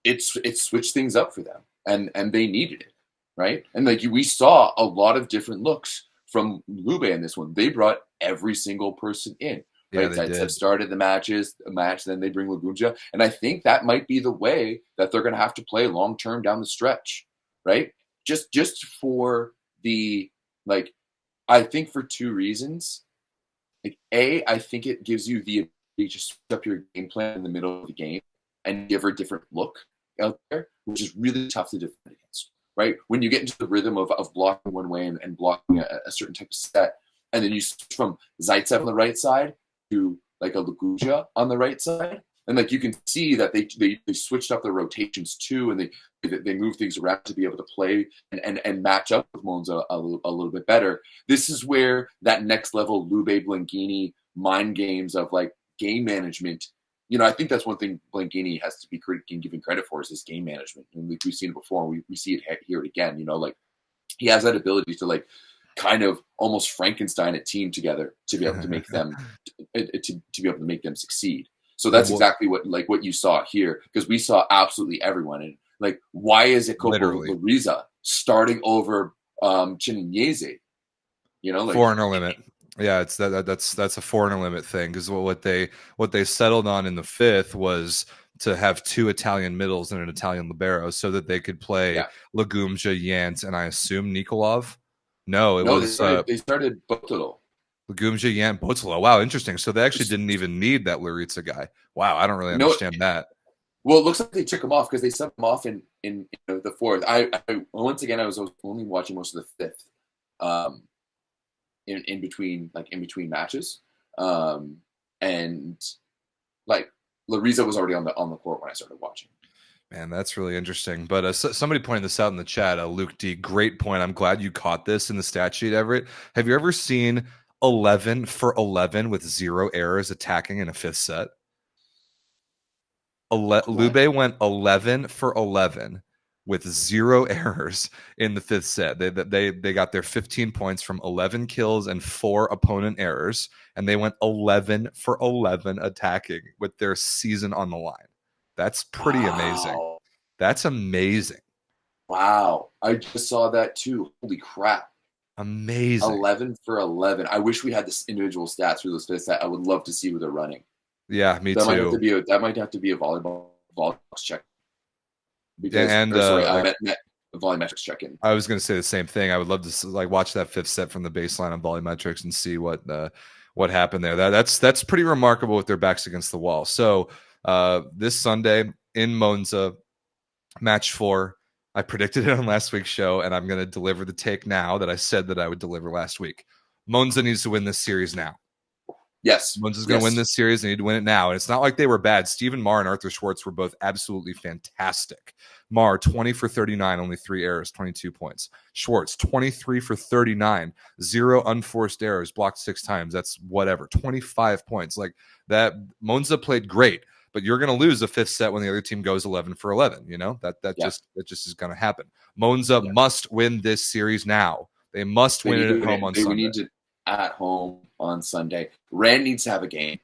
it switched things up for them, and they needed it, right? And like we saw a lot of different looks from Lube in this one. They brought every single person in. Right, yeah, they did. Started the match, then they bring Lagumja. And I think that might be the way that they're going to have to play long-term down the stretch, right? Just for the, like, I think for 2 reasons. Like, A, I think it gives you the ability to switch up your game plan in the middle of the game and give her a different look out there, which is really tough to defend against, right? When you get into the rhythm of blocking one way and blocking a certain type of set, and then you switch from Zaitsev on the right side to like a Laguja on the right side, and like you can see that they switched up their rotations too, and they move things around to be able to play and match up with Monza a little bit better. This is where that next level Lube Blanchini mind games of like game management. I think that's one thing Blanchini has to be given credit for is his game management, and we've seen it before. We see it here again. Like he has that ability to like kind of almost Frankenstein a team together to be able to make them to be able to make them succeed. So that's exactly what you saw here, because we saw absolutely everyone. And like, why is it Lariza starting over Chinese? Like foreigner limit. Yeah, it's that's a foreigner limit thing, because what they settled on in the 5th was to have 2 Italian middles and an Italian libero so that they could play Lagumja, Yant, and I assume Nikolov. No, they started Botolo. Lagumja, Yan, Botzela. Wow, interesting. So they actually didn't even need that Laritza guy. Wow, I don't really understand that. Well, it looks like they took him off because they subbed him off in the fourth. I once again I was only watching most of the fifth, in between matches, and like Laritza was already on the court when I started watching. Man, that's really interesting. But somebody pointed this out in the chat, Luke D. Great point. I'm glad you caught this in the stat sheet, Everett. Have you ever seen 11 for 11 with 0 errors attacking in a fifth set? Lube went 11 for 11 with 0 errors in the fifth set. They got their 15 points from 11 kills and 4 opponent errors, and they went 11 for 11 attacking with their season on the line. That's pretty amazing. That's amazing. Wow. I just saw that too. Holy crap. Amazing. 11 for 11. I wish we had this individual stats for those fifth set. I would love to see who they're running. Yeah, me that too. That might have to be a volleyball check. Because, I meant volumetrics check-in. I was going to say the same thing. I would love to watch that fifth set from the baseline on volumetrics and see what happened there. That's pretty remarkable with their backs against the wall. So this Sunday in Monza, match 4. I predicted it on last week's show, and I'm going to deliver the take now that I said that I would deliver last week. Monza needs to win this series now. Yes. Monza's going to win this series. They need to win it now. And it's not like they were bad. Stephen Marr and Arthur Schwartz were both absolutely fantastic. Marr, 20 for 39, only 3 errors, 22 points. Schwartz, 23 for 39, 0 unforced errors, blocked 6 times. That's whatever, 25 points. Like that, Monza played great. But you're going to lose the fifth set when the other team goes 11 for 11. You know, that just is going to happen. Monza must win this series now. They must win it at home on Sunday. We need to at home on Sunday. Rand needs to have a game.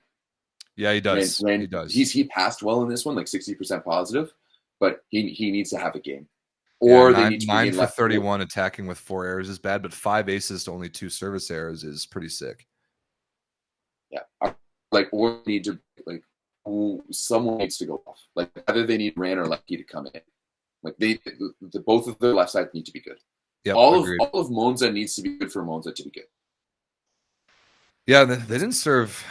Yeah, he does. Rand, he does. He passed well in this one, like 60% positive, but he needs to have a game. Or they need to 9 for 31 attacking with 4 errors is bad, but 5 aces to only 2 service errors is pretty sick. Yeah, or need to someone needs to go off. Like either they need Rand or Lecky to come in. Like both of their left sides need to be good. Yeah, all of Monza needs to be good for Monza to be good. Yeah, they didn't serve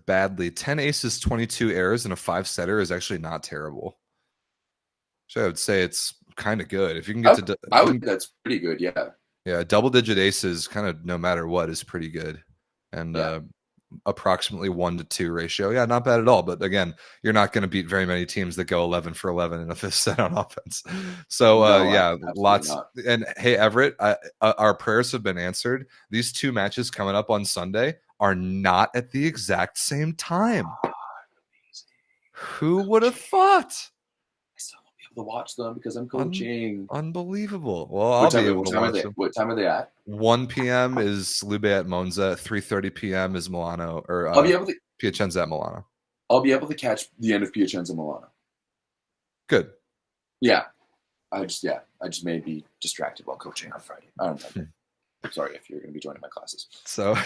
badly. 10 aces, 22 errors, and a 5-setter is actually not terrible. So I would say it's kind of good. If you can get that's pretty good. Yeah. Yeah, double-digit aces, kind of no matter what, is pretty good, and approximately 1-to-2 ratio. Yeah, not bad at all. But again, you're not going to beat very many teams that go 11 for 11 in a fifth set on offense. So lots. Not. And hey, Everett, our prayers have been answered. These 2 matches coming up on Sunday are not at the exact same time. Who would have thought? I still won't be able to watch them because I'm coaching. Unbelievable. Well, I'll be able to watch them. What time are they at? 1 p.m. is Lube at Monza. 3:30 p.m. is Milano, or I'll be able to Piacenza at Milano. I'll be able to catch the end of Piacenza Milano. Good. Yeah. I just may be distracted while coaching on Friday. I don't know. Sorry if you're going to be joining my classes. So, all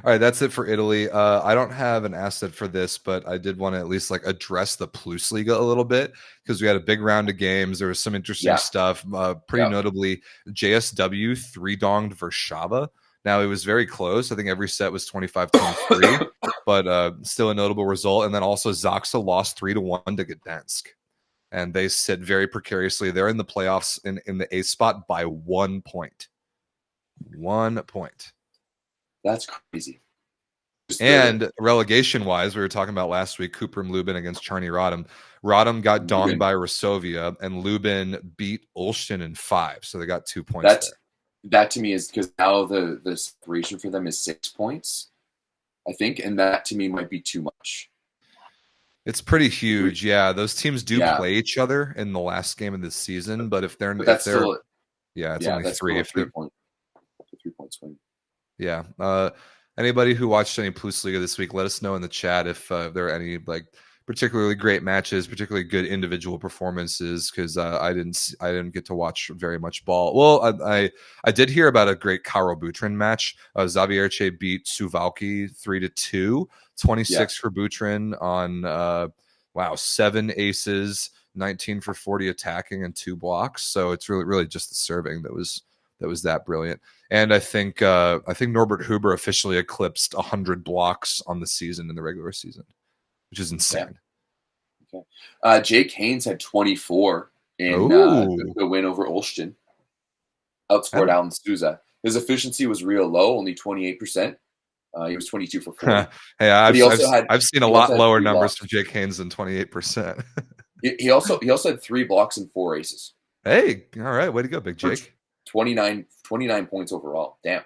right, that's it for Italy. I don't have an asset for this, but I did want to at least address the Plus Liga a little bit because we had a big round of games. There was some interesting stuff. Pretty notably, JSW 3-donged Warszawa. Now, it was very close. I think every set was 25-23, but still a notable result. And then also Zaxa lost 3-1 to Gdansk. And they sit very precariously. They're in the playoffs in the A spot by 1 point. 1 point. That's crazy. And relegation-wise, we were talking about last week, Cuprum Lubin against Charny Rodham. Rodham got donged by Rasovia, and Lubin beat Olsztyn in 5, so they got 2 points there. That to me is because now the separation for them is 6 points, I think, and that to me might be too much. It's pretty huge, yeah. Those teams do play each other in the last game of this season, but if they're only 3. If 3 point swing. Yeah. Anybody who watched any Plus Liga this week, let us know in the chat if there are any particularly great matches, particularly good individual performances, because I didn't get to watch very much ball. Well, I did hear about a great Karol Butrin match. Zawiercie beat Suwałki 3-2, 26 for Butrin on 7 aces, 19 for 40 attacking and 2 blocks. So it's really just the serving that was that brilliant. And I think Norbert Huber officially eclipsed 100 blocks on the season in the regular season, which is insane. Okay. Jake Haynes had 24 in the win over Olsztyn. Outscored Alan Souza. His efficiency was real low, only 28%. He was 22 for 40. Hey, I've seen a lot lower numbers from Jake Haynes than 28%. he also had 3 blocks and 4 aces. Hey, all right, way to go, Big Jake. 29 points overall. Damn.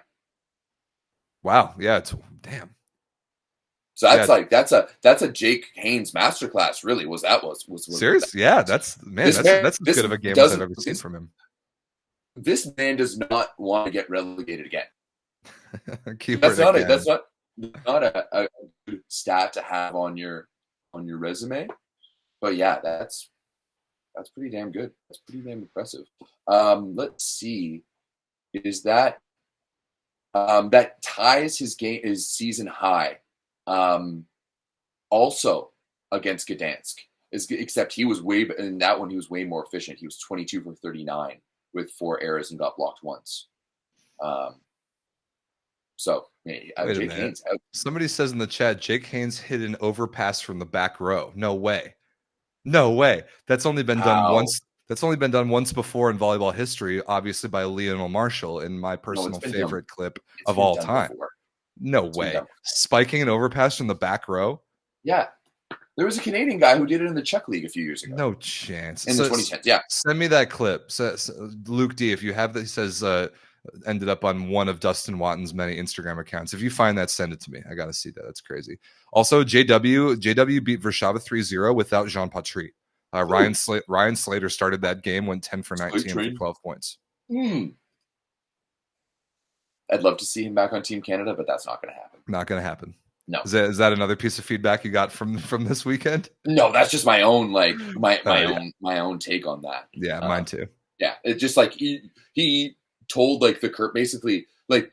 Wow. Yeah. Damn. So that's a Jake Haynes masterclass. Really, was serious? Yeah, that's as good of a game as I've ever seen from him. This man does not want to get relegated again. That's not a good stat to have on your resume. But yeah, that's pretty damn good. That's pretty damn impressive. Let's see. Is that that ties his season high. Also against Gdansk, except he was in that one he was way more efficient. He was 22 for 39 with 4 errors and got blocked once. Jake Haynes. Somebody says in the chat, Jake Haynes hit an overpass from the back row. No way. That's only been done once. That's only been done once before in volleyball history, obviously by Lionel Marshall in my personal favorite clip of all time. Before. No way. Spiking an overpass from the back row? Yeah. There was a Canadian guy who did it in the Czech League a few years ago. No chance. In the 2010s, yeah. Send me that clip. So, Luke D, if you have that, he says ended up on one of Dustin Watton's many Instagram accounts. If you find that, send it to me. I got to see that. That's crazy. Also, JW beat Warszawa 3-0 without Jean Patry. Ryan Slater started that game, went 10 for 19 for 12 points. I'd love to see him back on Team Canada, but that's not going to happen. Not going to happen. No. Is that another piece of feedback you got from this weekend? No, that's just my own my own take on that. Yeah, mine too. Yeah, it's just like he told basically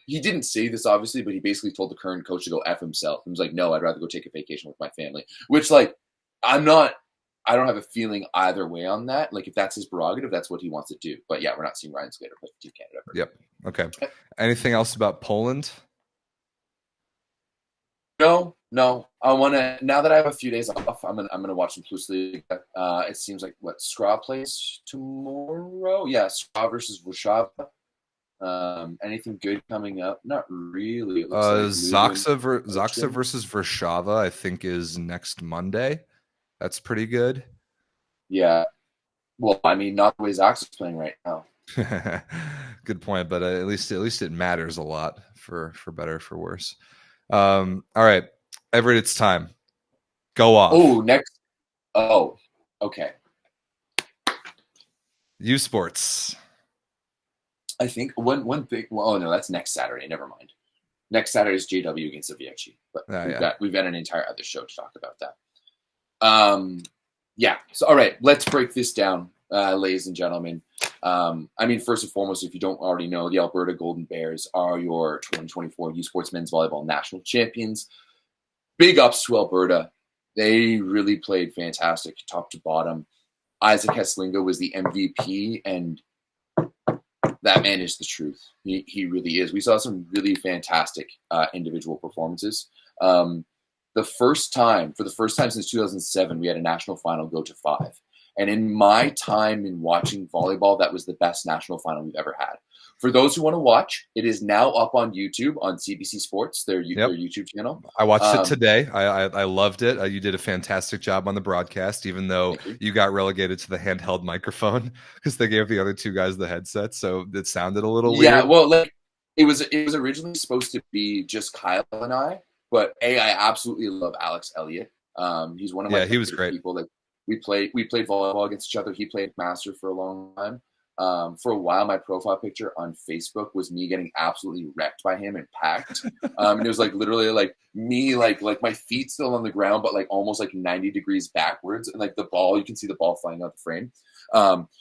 he didn't say this obviously, but he basically told the current coach to go F himself. He was like, no, I'd rather go take a vacation with my family. Which I don't have a feeling either way on that. Like if that's his prerogative, that's what he wants to do. But yeah, we're not seeing Ryan Slater play for Team Canada. Yep. Okay. Anything else about Poland? No. I want to, now that I have a few days off, I'm gonna watch some Plus League. It seems like Skra plays tomorrow. Yeah, Skra versus Warszawa. Anything good coming up? Not really. It looks like Zaksa versus Warszawa, I think, is next Monday. That's pretty good. Yeah. Well, I mean, not the way Zaksa's playing right now. Good point, but at least it matters a lot for better or for worse. All right, Everett, it's time. Go off. Okay. uSports. I think one big. Well, oh no, that's next Saturday. Never mind. Next Saturday is JW against the Vieci, but we've got an entire other show to talk about that. Yeah. So all right, let's break this down, ladies and gentlemen. First and foremost, if you don't already know, the Alberta Golden Bears are your 2024 uSports Men's Volleyball National Champions. Big ups to Alberta. They really played fantastic, top to bottom. Isaac Heslinga was the MVP, and that man is the truth. He really is. We saw some really fantastic individual performances. For the first time since 2007, we had a national final go to 5. And in my time in watching volleyball, that was the best national final we've ever had. For those who want to watch, it is now up on YouTube on CBC Sports, their YouTube channel. I watched it today. I loved it. You did a fantastic job on the broadcast, even though you got relegated to the handheld microphone because they gave the other two guys the headset, so it sounded a little weird. Yeah, well, it was originally supposed to be just Kyle and I, but I absolutely love Alex Elliott. He's one of my he was great people. We played volleyball against each other. He played Master for a long time. For a while, my profile picture on Facebook was me getting absolutely wrecked by him and packed. And it was literally me, my feet still on the ground, but almost 90 degrees backwards. And the ball, you can see the ball flying out the frame.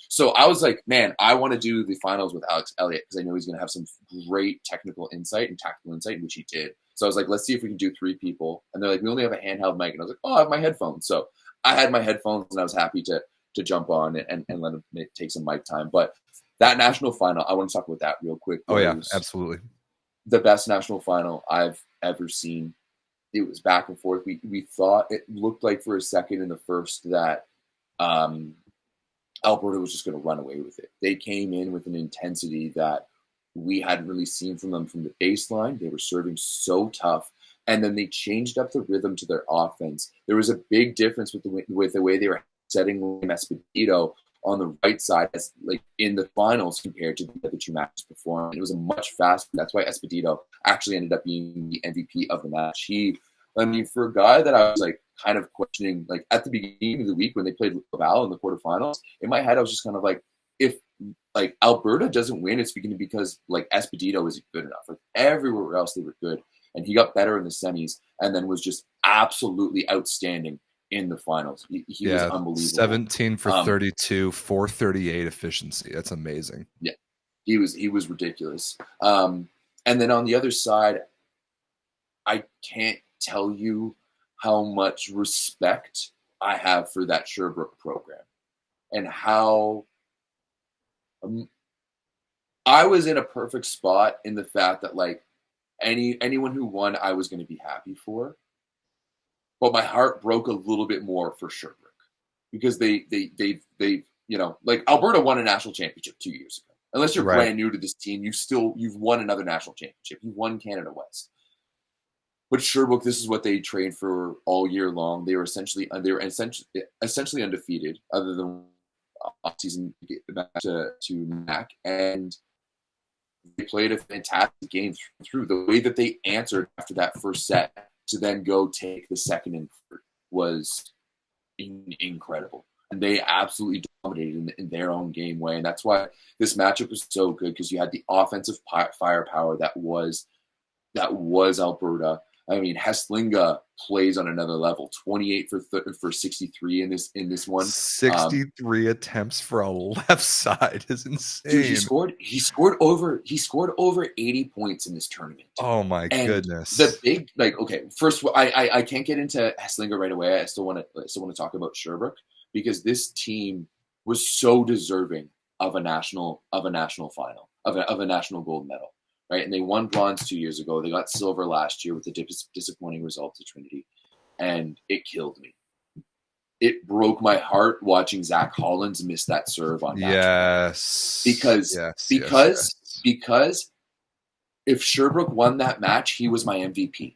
So I was like, man, I want to do the finals with Alex Elliott because I know he's going to have some great technical insight and tactical insight, which he did. So I was like, let's see if we can do 3 people. And they're like, we only have a handheld mic. And I was like, oh, I have my headphones. So I had my headphones and I was happy to jump on and let him take some mic time. But that national final, I want to talk about that real quick. Oh yeah, absolutely. The best national final I've ever seen. It was back and forth. We thought, it looked like for a second in the first that Alberta was just going to run away with it. They came in with an intensity that we hadn't really seen from them from the baseline. They were serving so tough. And then they changed up the rhythm to their offense. There was a big difference with the way they were setting Esposito on the right side, as like in the finals compared to the other two matches before. And it was a much faster. That's why Esposito actually ended up being the MVP of the match. For a guy that I was like kind of questioning, like at the beginning of the week when they played Laval in the quarterfinals, in my head I was just kind of like, if like Alberta doesn't win, it's because like Esposito isn't good enough. Like everywhere else they were good. And he got better in the semis and then was just absolutely outstanding in the finals. He was unbelievable. 17 for 32, 438 efficiency. That's amazing. Yeah, he was ridiculous. And then on the other side, I can't tell you how much respect I have for that Sherbrooke program and how I was in a perfect spot in the fact that like anyone who won, I was going to be happy for. But my heart broke a little bit more for Sherbrooke because they like Alberta won a national championship 2 years ago. Unless you're brand new to this team, you've won another national championship. You won Canada West. But Sherbrooke, this is what they trained for all year long. They were essentially undefeated, other than offseason back to MAC, and they played a fantastic game through. The way that they answered after that first set to then go take the second and third was incredible. And they absolutely dominated in their own game way. And that's why this matchup was so good, because you had the offensive firepower that was Alberta. I mean, Heslinga plays on another level. 28 for 63 in this one. 63 attempts for a left side is insane. Dude, he scored over 80 points in this tournament. Oh my goodness. The big first I can't get into Heslinga right away. I still want to talk about Sherbrooke, because this team was so deserving of a national final, of a national gold medal. Right, and they won bronze 2 years ago. They got silver last year with the disappointing results at Trinity, and it killed me. It broke my heart watching Zach Hollins miss that serve on that. Yes, because if Sherbrooke won that match, he was my MVP.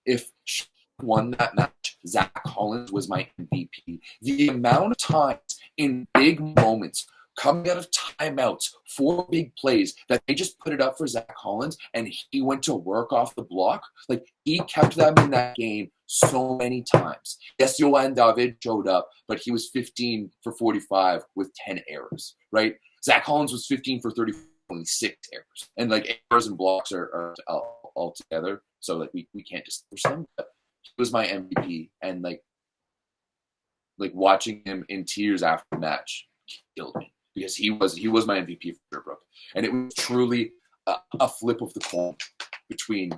If Sherbrooke won that match, Zach Hollins was my MVP. The amount of times in big moments, coming out of timeouts, 4 big plays, that they just put it up for Zach Hollins and he went to work off the block. Like, he kept them in that game so many times. Yes, Yoann David showed up, but he was 15 for 45 with 10 errors, right? Zach Hollins was 15 for 30, only 6 errors. And, like, errors and blocks are all together, so, like, we can't distinguish them. But he was my MVP, and, like watching him in tears after the match killed me. Because he was my MVP for Sherbrooke, and it was truly a flip of the coin between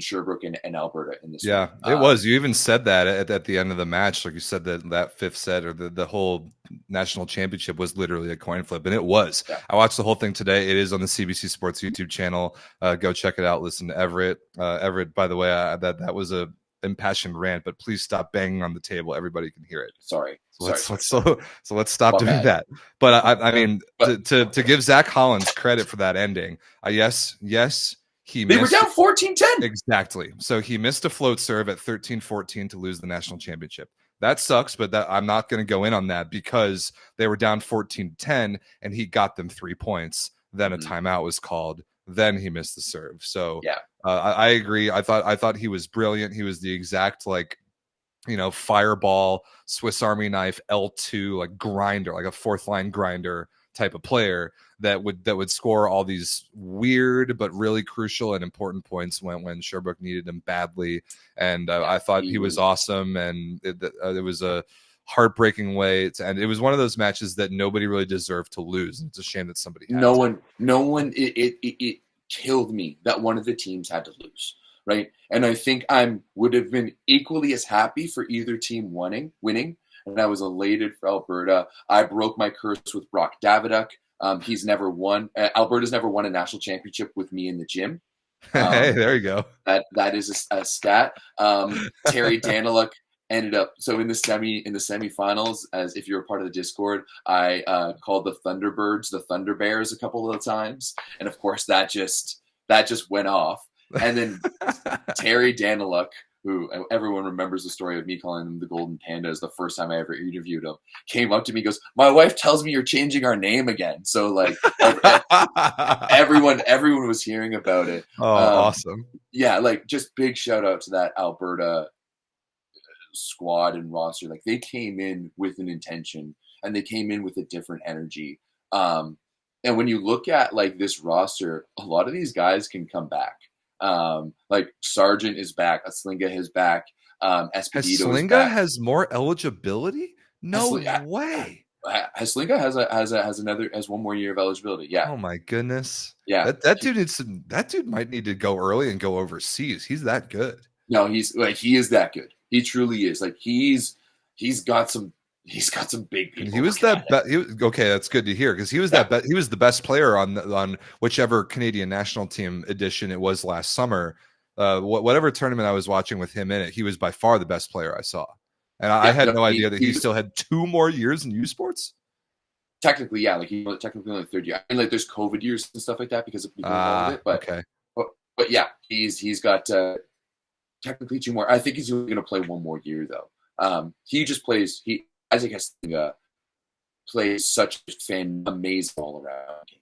Sherbrooke and Alberta in this. Yeah, it was. You even said that at the end of the match, like you said that fifth set or the whole national championship was literally a coin flip, and it was. Yeah. I watched the whole thing today. It is on the CBC Sports YouTube channel. Go check it out. Listen to Everett. Everett, by the way, that was a impassioned rant, but please stop banging on the table. Everybody can hear it. Sorry. So let's stop doing that. But I mean, to give Zach Hollins credit for that ending, yes, they were down 14-10. Exactly. So he missed a float serve at 13-14 to lose the national championship. That sucks, but I'm not going to go in on that because they were down 14-10 and he got them 3 points. Then a timeout was called. Then he missed the serve. So yeah, I agree. I thought he was brilliant. He was the exact fireball, Swiss Army knife, L2, like grinder, like a fourth line grinder type of player that would score all these weird but really crucial and important points when Sherbrooke needed him badly. And I thought he was awesome, and it was a heartbreaking way to end. It was one of those matches that nobody really deserved to lose. It's a shame that somebody had no one. It killed me that one of the teams had to lose. Right. And I think would have been equally as happy for either team winning. And and I was elated for Alberta. I broke my curse with Brock Daviduck. He's never won. Alberta's never won a national championship with me in the gym. Hey, there you go. That is a stat. Terry Daniluk ended up in the semifinals. As if you're a part of the Discord, I called the Thunderbirds the Thunder Bears a couple of times, and of course that just went off. And then Terry Daniluk, who everyone remembers the story of me calling them the Golden Pandas the first time I ever interviewed him, came up to me and goes, "My wife tells me you're changing our name again." So like everyone was hearing about it. Oh, awesome. Yeah, like just big shout out to that Alberta squad and roster. Like they came in with an intention and they came in with a different energy. And when you look at like this roster, a lot of these guys can come back. Like Sargent is back, Aslinga is back, Esposito is back. Has more eligibility? No way. Aslinga has one more year of eligibility. Yeah. Oh my goodness. Yeah. That dude might need to go early and go overseas. He's that good. No, he is that good. He truly is. Like he's got some big people. He was that okay, that's good to hear because he was he was the best player on whichever Canadian national team edition it was last summer. Whatever tournament I was watching with him in it, he was by far the best player I saw. And I had no idea that he still had 2 more years in uSports. Technically, yeah, like he's technically only third year. I mean, like there's COVID years and stuff like that because of it. But okay. But yeah, he's got technically 2 more. I think he's going to play 1 more year though. He just plays. Isaac Eslinga plays such amazing all around game.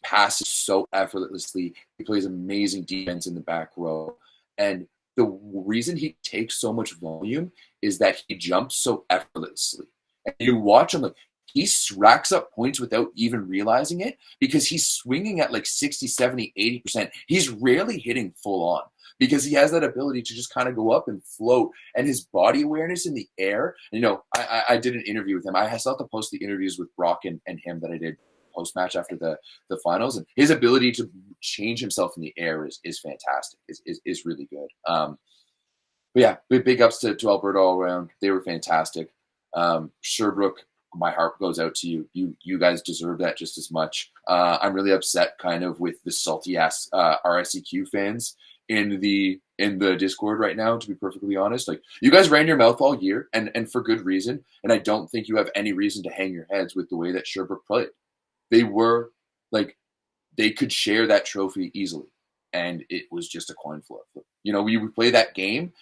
Passes so effortlessly. He plays amazing defense in the back row, and the reason he takes so much volume is that he jumps so effortlessly. And you watch him, like he racks up points without even realizing it because he's swinging at like 60, 70, 80%. He's rarely hitting full on because he has that ability to just kind of go up and float, and his body awareness in the air. You know, I did an interview with him. I still have to post the interviews with Brock and him that I did post-match after the finals, and his ability to change himself in the air is fantastic, is really good. But yeah, big ups to Alberta all around. They were fantastic. Sherbrooke, my heart goes out to you. You guys deserve that just as much. I'm really upset kind of with the salty ass RSEQ fans in the Discord right now, to be perfectly honest. Like you guys ran your mouth all year and for good reason, and I don't think you have any reason to hang your heads with the way that Sherbrooke played. They were like they could share that trophy easily, and it was just a coin flip. You know, we play that game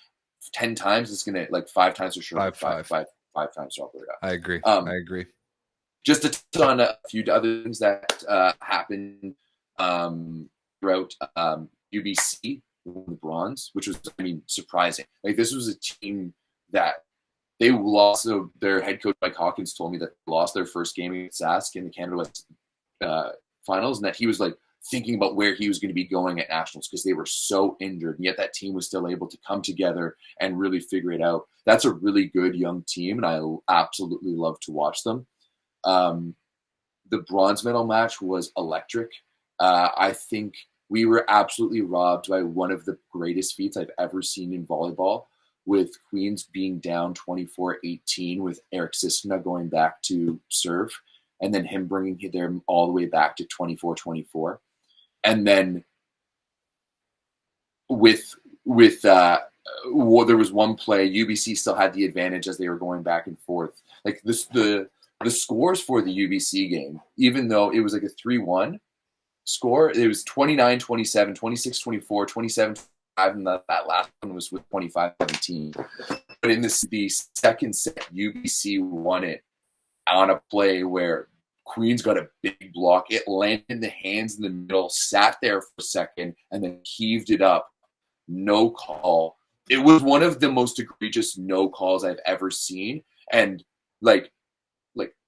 10 times, it's gonna like 5 times for Sherbrooke, five times for Alberta. I agree. Just to touch on a few other things that happened throughout UBC won the bronze, which was, I mean, surprising. Like this was a team that they lost. So their head coach Mike Hawkins told me that they lost their first game against Sask in the Canada West finals, and that he was like thinking about where he was going to be going at nationals because they were so injured, and yet that team was still able to come together and really figure it out. That's a really good young team, and I absolutely love to watch them. The bronze medal match was electric. I think we were absolutely robbed by one of the greatest feats I've ever seen in volleyball, with Queens being down 24-18 with Eric Sistina going back to serve, and then him bringing them all the way back to 24-24. And then there was one play, UBC still had the advantage as they were going back and forth. Like the scores for the UBC game, even though it was like a 3-1 score, it was 29-27, 26-24, 27-25, and that last one was with 25-17. But in the second set, UBC won it on a play where Queens got a big block. It landed in the hands in the middle, sat there for a second, and then heaved it up. No call. It was one of the most egregious no calls I've ever seen. And like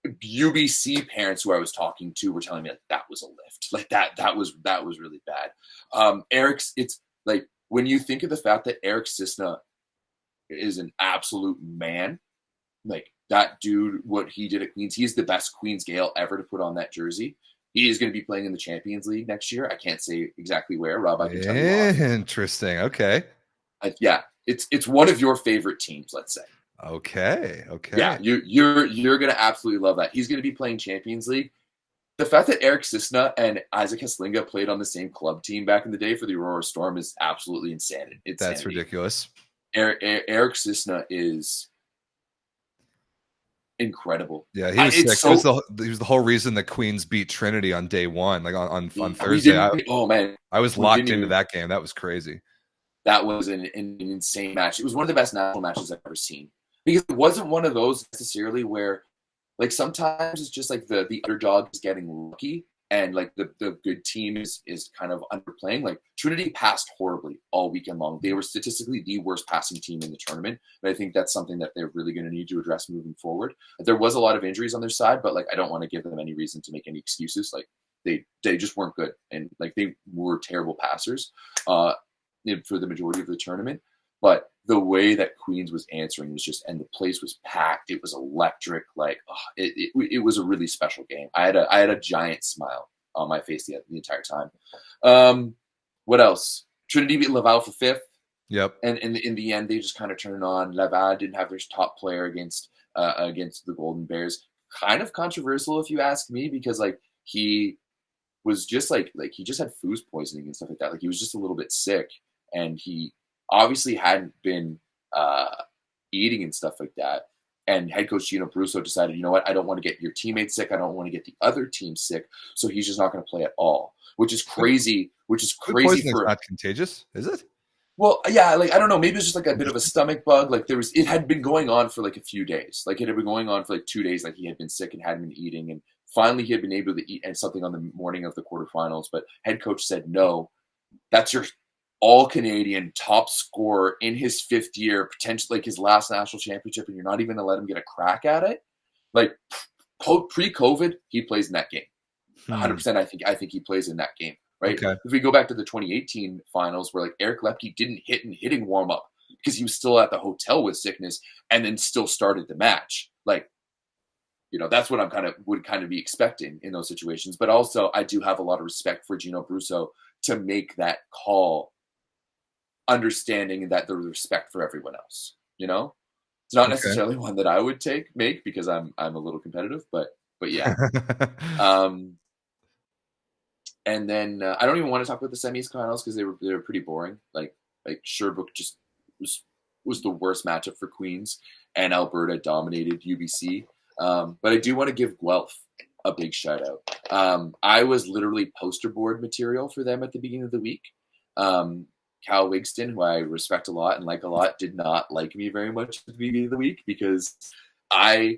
UBC parents who I was talking to were telling me like that was a lift. Like that was really bad. Eric's, it's like when you think of the fact that Eric Sistina is an absolute man, like that dude, what he did at Queens, he's the best Queens Gale ever to put on that jersey. He is going to be playing in the Champions League next year. I can't say exactly where. Rob, I can tell you off. Interesting. Okay. Yeah, it's one of your favorite teams, let's say. Okay. Yeah, you're gonna absolutely love that. He's gonna be playing Champions League. The fact that Eric Sisna and Isaac Heslinga played on the same club team back in the day for the Aurora Storm is absolutely insanity. That's ridiculous. Eric Sisna is incredible. Yeah, he was sick. He was the whole reason the Queens beat Trinity on day one, like on Thursday. I was locked into that game. That was crazy. That was an insane match. It was one of the best national matches I've ever seen. Because it wasn't one of those necessarily where, like, sometimes it's just like the underdog is getting lucky and like the good team is kind of underplaying. Like Trinity passed horribly all weekend long. They were statistically the worst passing team in the tournament. But I think that's something that they're really going to need to address moving forward. There was a lot of injuries on their side, but like I don't want to give them any reason to make any excuses. Like they just weren't good, and like they were terrible passers for the majority of the tournament. But the way that Queens was answering was just, and the place was packed. It was electric. Like it was a really special game. I had a giant smile on my face the entire time. What else? Trinity beat Laval for 5th. Yep. And in the end, they just kind of turned on. Laval didn't have their top player against the Golden Bears. Kind of controversial, if you ask me, because like he was just like he just had food poisoning and stuff like that. Like he was just a little bit sick, and he obviously hadn't been eating and stuff like that. And head coach Trentino and Perugia decided, you know what, I don't want to get your teammates sick. I don't want to get the other team sick. So he's just not going to play at all, which is crazy. Food poisoning is not contagious, is it? Well, yeah, like I don't know. Maybe it's just like a bit of a stomach bug. Like it had been going on for like a few days. Like it had been going on for like 2 days. Like he had been sick and hadn't been eating, and finally he had been able to eat and something on the morning of the quarterfinals. But head coach said, no, that's your all-Canadian top scorer in his 5th year, potentially like his last national championship, and you're not even going to let him get a crack at it. Like pre-COVID, he plays in that game. 100%. I think he plays in that game. Right. Okay. If we go back to the 2018 finals, where like Eric Lepke didn't hit in hitting warm up because he was still at the hotel with sickness, and then still started the match. Like, you know, that's what would kind of be expecting in those situations. But also, I do have a lot of respect for Gino Brusso to make that call, understanding that there's respect for everyone else. You know, it's not necessarily one that I would make because I'm a little competitive, but yeah. And then I don't even want to talk about the semifinals because they were pretty boring. Like Sherbrooke just was the worst matchup for Queens, and Alberta dominated UBC. But I do want to give Guelph a big shout out. I was literally poster board material for them at the beginning of the week. Cal Wigston, who I respect a lot and like a lot, did not like me very much at the beginning of the week because and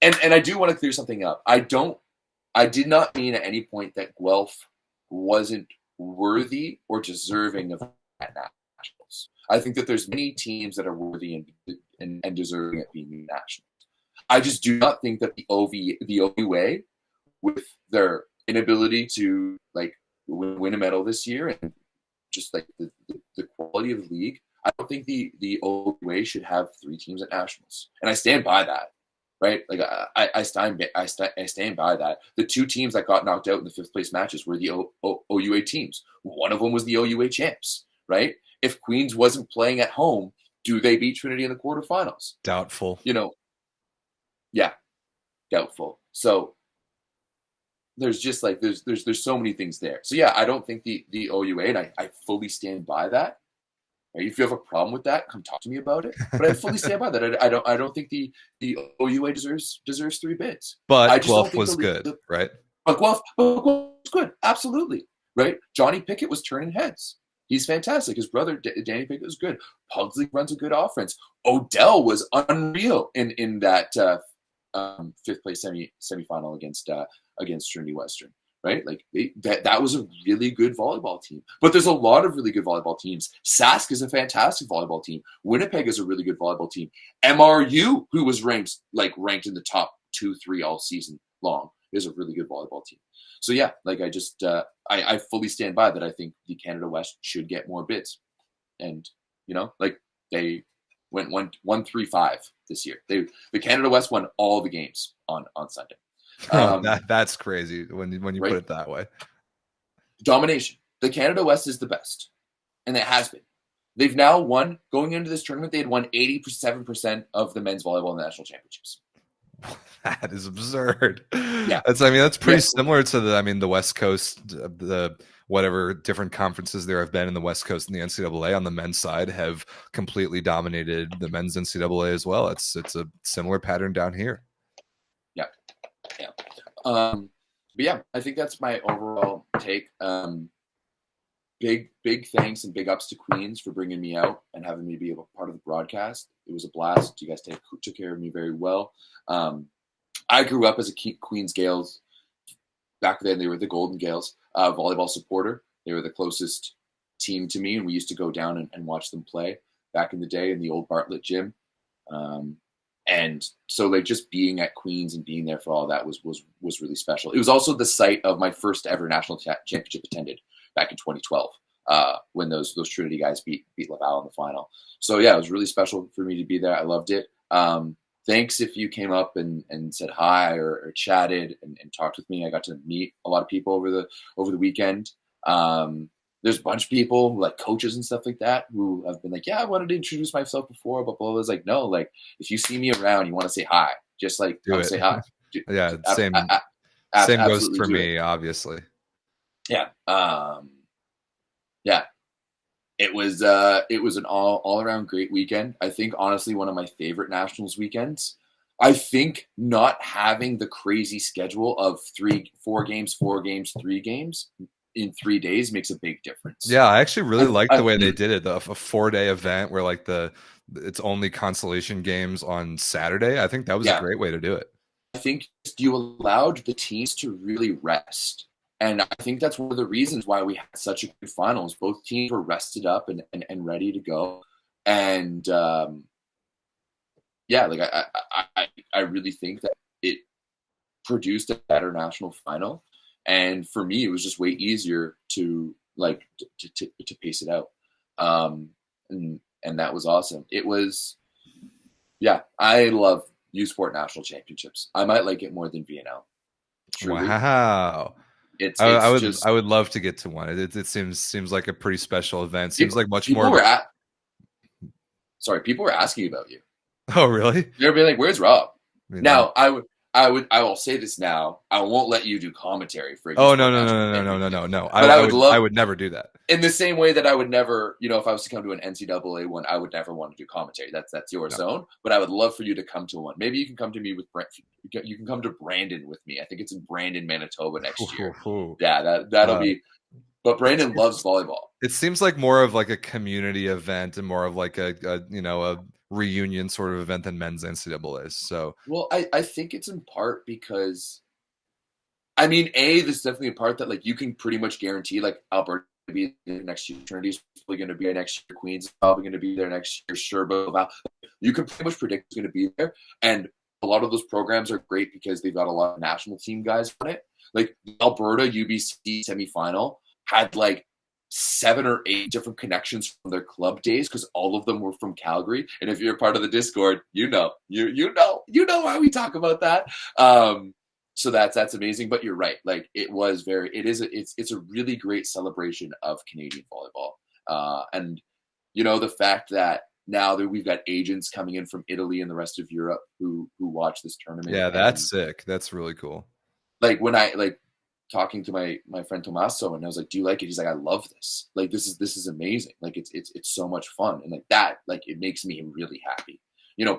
I do want to clear something up. I did not mean at any point that Guelph wasn't worthy or deserving of that nationals. I think that there's many teams that are worthy and deserving of being nationals. I just do not think that the OUA, with their inability to like win a medal this year and just like the quality of the league, I don't think the OUA should have 3 teams at nationals, and I stand by that. Right, like I stand by that. The 2 teams that got knocked out in the 5th place matches were the OUA teams. One of them was the OUA champs. Right, if Queens wasn't playing at home, do they beat Trinity in the quarterfinals? Doubtful. You know, yeah, doubtful. So there's just like there's so many things there. So yeah, I don't think the OUA, and I fully stand by that. If you have a problem with that, come talk to me about it. But I fully stand by that. I don't think the OUA deserves 3 bids. But Guelph was good, right? But Guelph was good, absolutely, right? Johnny Pickett was turning heads. He's fantastic. His brother Danny Pickett was good. Pugsley runs a good offense. Odell was unreal in that 5th place semifinal against Trinity Western. Right, like that was a really good volleyball team. But there's a lot of really good volleyball teams. Sask is a fantastic volleyball team. Winnipeg is a really good volleyball team. MRU, who was ranked in the top 2-3 all season long, is a really good volleyball team. So yeah, like I just I fully stand by that. I think the Canada West should get more bids, and you know, like they went 1-3-5 this year. The Canada West won all the games on Sunday. That's crazy when you right? Put it that way. Domination. The Canada West is the best, and it has been. They've now won, going into this tournament, they had won 87% of the men's volleyball national championships. That is absurd. Yeah. That's pretty similar to the West Coast, the whatever different conferences there have been in the West Coast and the NCAA on the men's side have completely dominated the men's NCAA as well. It's a similar pattern down here. Yeah. But yeah, I think that's my overall take. Big thanks and big ups to Queens for bringing me out and having me be a part of the broadcast. It was a blast. You guys took care of me very well. I grew up as a Queens Gales. Back then, they were the Golden Gales volleyball supporter. They were the closest team to me, and we used to go down and watch them play back in the day in the old Bartlett gym. And so, like, just being at Queens and being there for all that was really special. It was also the site of my first ever national championship attended back in 2012 when those Trinity guys beat Laval in the final. So yeah, it was really special for me to be there. I loved it. Thanks if you came up and said hi or chatted and talked with me. I got to meet a lot of people over the weekend. There's a bunch of people like coaches and stuff like that who have been like, yeah, I wanted to introduce myself before, but blah, blah. I was like, no, like if you see me around, you want to say hi, just like say hi. Yeah, same goes for me, obviously. Yeah. Yeah. It was an all around great weekend. I think honestly one of my favorite nationals weekends. I think not having the crazy schedule of 4 games, 3 games in 3 days makes a big difference. Yeah, I actually really liked the way they did it. A 4-day event where like it's only consolation games on Saturday. I think that was a great way to do it. I think you allowed the teams to really rest. And I think that's one of the reasons why we had such a good finals. Both teams were rested up and ready to go. And yeah, like I really think that it produced a better national final. And for me, it was just way easier to pace it out. And that was awesome. It was, yeah, I love uSport national championships. I might like it more than VNL. Truly. Wow. I would love to get to one. It seems like a pretty special event. Seems like much more. People were asking about you. Oh, really? They're being like, "Where's Rob?" Now, I will say this now. I won't let you do commentary for. Oh no! But I would never do that. In the same way that I would never, if I was to come to an NCAA one, I would never want to do commentary. That's your zone. But I would love for you to come to one. Maybe you can come to me with Brent. You can come to Brandon with me. I think it's in Brandon, Manitoba next year. Yeah, that'll be. But Brandon loves volleyball. It seems like more of like a community event and more of like a reunion sort of event than men's NCAAs. So well, I think it's in part because. I mean, there's definitely a part that like you can pretty much guarantee like Alberta will be there next year. Trinity's probably going to be there next year. Queens is probably going to be there next year. Sherbrooke, you can pretty much predict who's going to be there. And a lot of those programs are great because they've got a lot of national team guys on it. Like Alberta UBC semifinal had like 7 or 8 different connections from their club days because all of them were from Calgary. And if you're a part of the Discord, you know why we talk about that. So that's amazing, but you're right. Like it's a really great celebration of Canadian volleyball. And the fact that now that we've got agents coming in from Italy and the rest of Europe who watch this tournament. Yeah, that's sick. That's really cool. Like when I talking to my friend Tommaso and I was like, "Do you like it?" He's like, "I love this. Like this is amazing. Like it's so much fun." And like that, like it makes me really happy.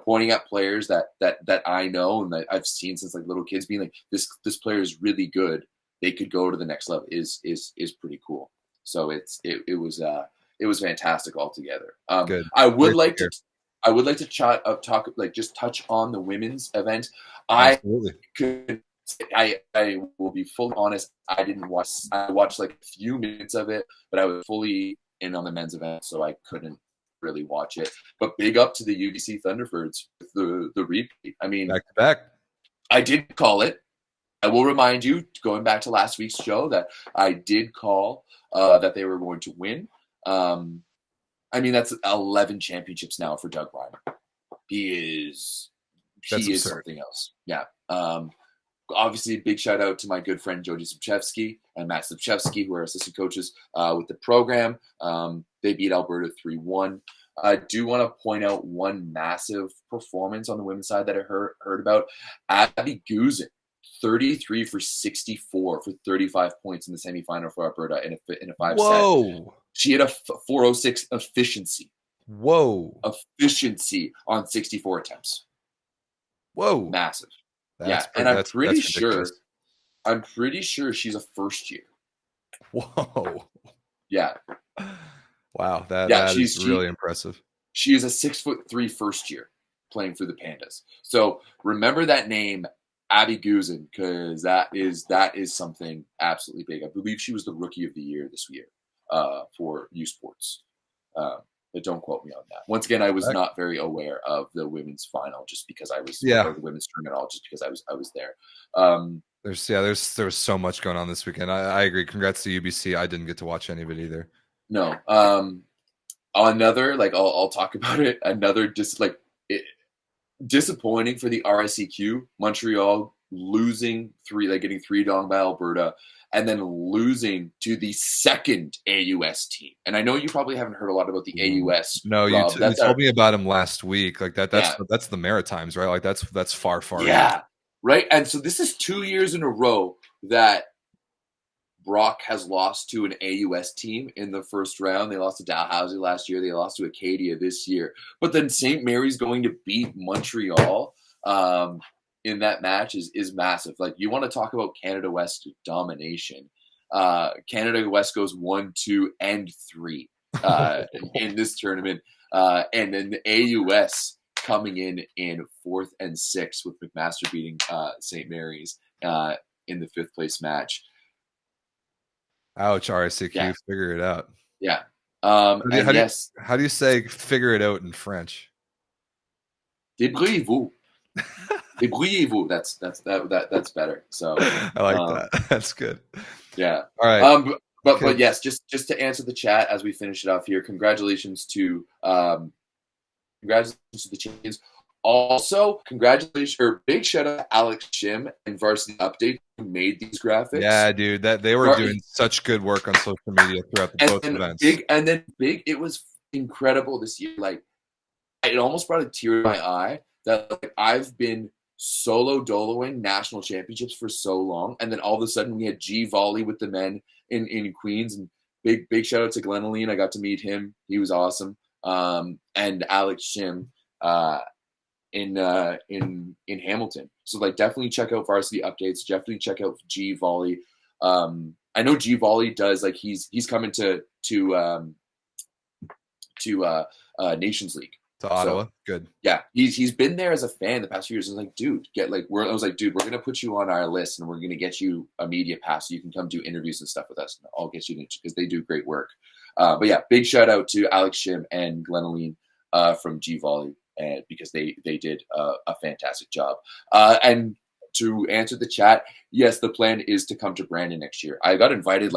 Pointing at players that I know and that I've seen since like little kids being like, this player is really good. They could go to the next level is pretty cool. So it was fantastic altogether. Good. I would like to talk like just touch on the women's event. Absolutely. I will be fully honest. I didn't watch. I watched like a few minutes of it, but I was fully in on the men's event, so I couldn't really watch it. But big up to the UBC Thunderbirds with the repeat. I mean, back to back. I did call it. I will remind you, going back to last week's show, that I did call that they were going to win. I mean, that's 11 championships now for Doug Reimer. He is absurd. Something else. Yeah. Obviously, big shout out to my good friend Jody Subchevsky and Matt Subchevsky, who are assistant coaches with the program. They beat Alberta 3-1. I do want to point out one massive performance on the women's side that I heard about. Abby Guzin, 33 for 64 for 35 points in the semifinal for Alberta in a 5-set. Whoa. She had a 406 efficiency. Whoa. Efficiency on 64 attempts. Whoa. Massive. That's and I'm pretty ridiculous. sure she's a first year. Whoa. Yeah. Wow. That is really impressive. She is a 6'3" first year playing for the Pandas. So remember that name, Abby Guzin, because that is something absolutely big. I believe she was the rookie of the year this year for uSports. But don't quote me on that. Once again, I was not very aware of the women's final just because I was or the women's tournament all just because I was there. There was so much going on this weekend. I agree. Congrats to UBC. I didn't get to watch any of it either. No. Another I'll talk about it. Another disappointing for the RSEQ. Montreal losing getting 3-0 by Alberta, and then losing to the second AUS team. And I know you probably haven't heard a lot about the AUS. No, you told me about him last week. Like that's the Maritimes, right? Like that's far. Yeah, right. And so this is 2 years in a row that Brock has lost to an AUS team in the first round. They lost to Dalhousie last year. They lost to Acadia this year. But then St. Mary's going to beat Montreal in that match is massive. Like, you want to talk about Canada West domination. Canada West goes 1, 2, and 3 in this tournament. And then the AUS coming in 4th and 6th with McMaster beating St. Mary's in the 5th place match. Ouch, RSEQ, figure it out. Yeah. How do you say figure it out in French? Débrouillez-vous. Débrouillez-vous. That's better. So I like that. That's good. Yeah. All right. But yes, just to answer the chat as we finish it off here, congratulations to the champions. Also, congratulations or big shout out to Alex Shim and Varsity Update who made these graphics. Yeah, dude, they were doing such good work on social media throughout both events. It was incredible this year. Like, it almost brought a tear to my eye that I've been solo doloing national championships for so long, and then all of a sudden we had G Volley with the men in Queens, and big shout out to Glenn Aline. I got to meet him; he was awesome. And Alex Shim in Hamilton. So definitely check out Varsity Updates. Definitely check out G Volley. I know G Volley does he's coming to Nations League. To Ottawa, so, good. Yeah, he's been there as a fan the past few years. I was like, dude, we're gonna put you on our list and we're gonna get you a media pass so you can come do interviews and stuff with us. And I'll get you because they do great work. But yeah, big shout out to Alex Shim and Glenn Aline from G Volley, and because they did a fantastic job. And to answer the chat, yes, the plan is to come to Brandon next year. I got invited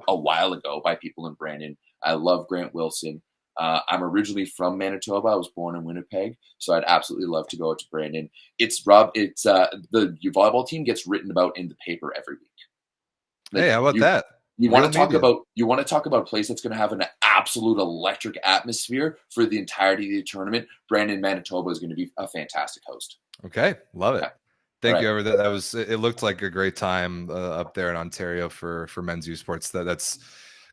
a while ago by people in Brandon. I love Grant Wilson. I'm originally from Manitoba. I was born in Winnipeg, so I'd absolutely love to go out to Brandon. It's the volleyball team gets written about in the paper every week. Hey, how about that? You want to talk about a place that's going to have an absolute electric atmosphere for the entirety of the tournament. Brandon, Manitoba is going to be a fantastic host. Okay, love it. Yeah. Thank you. That was. It looked like a great time up there in Ontario for men's uSports. That's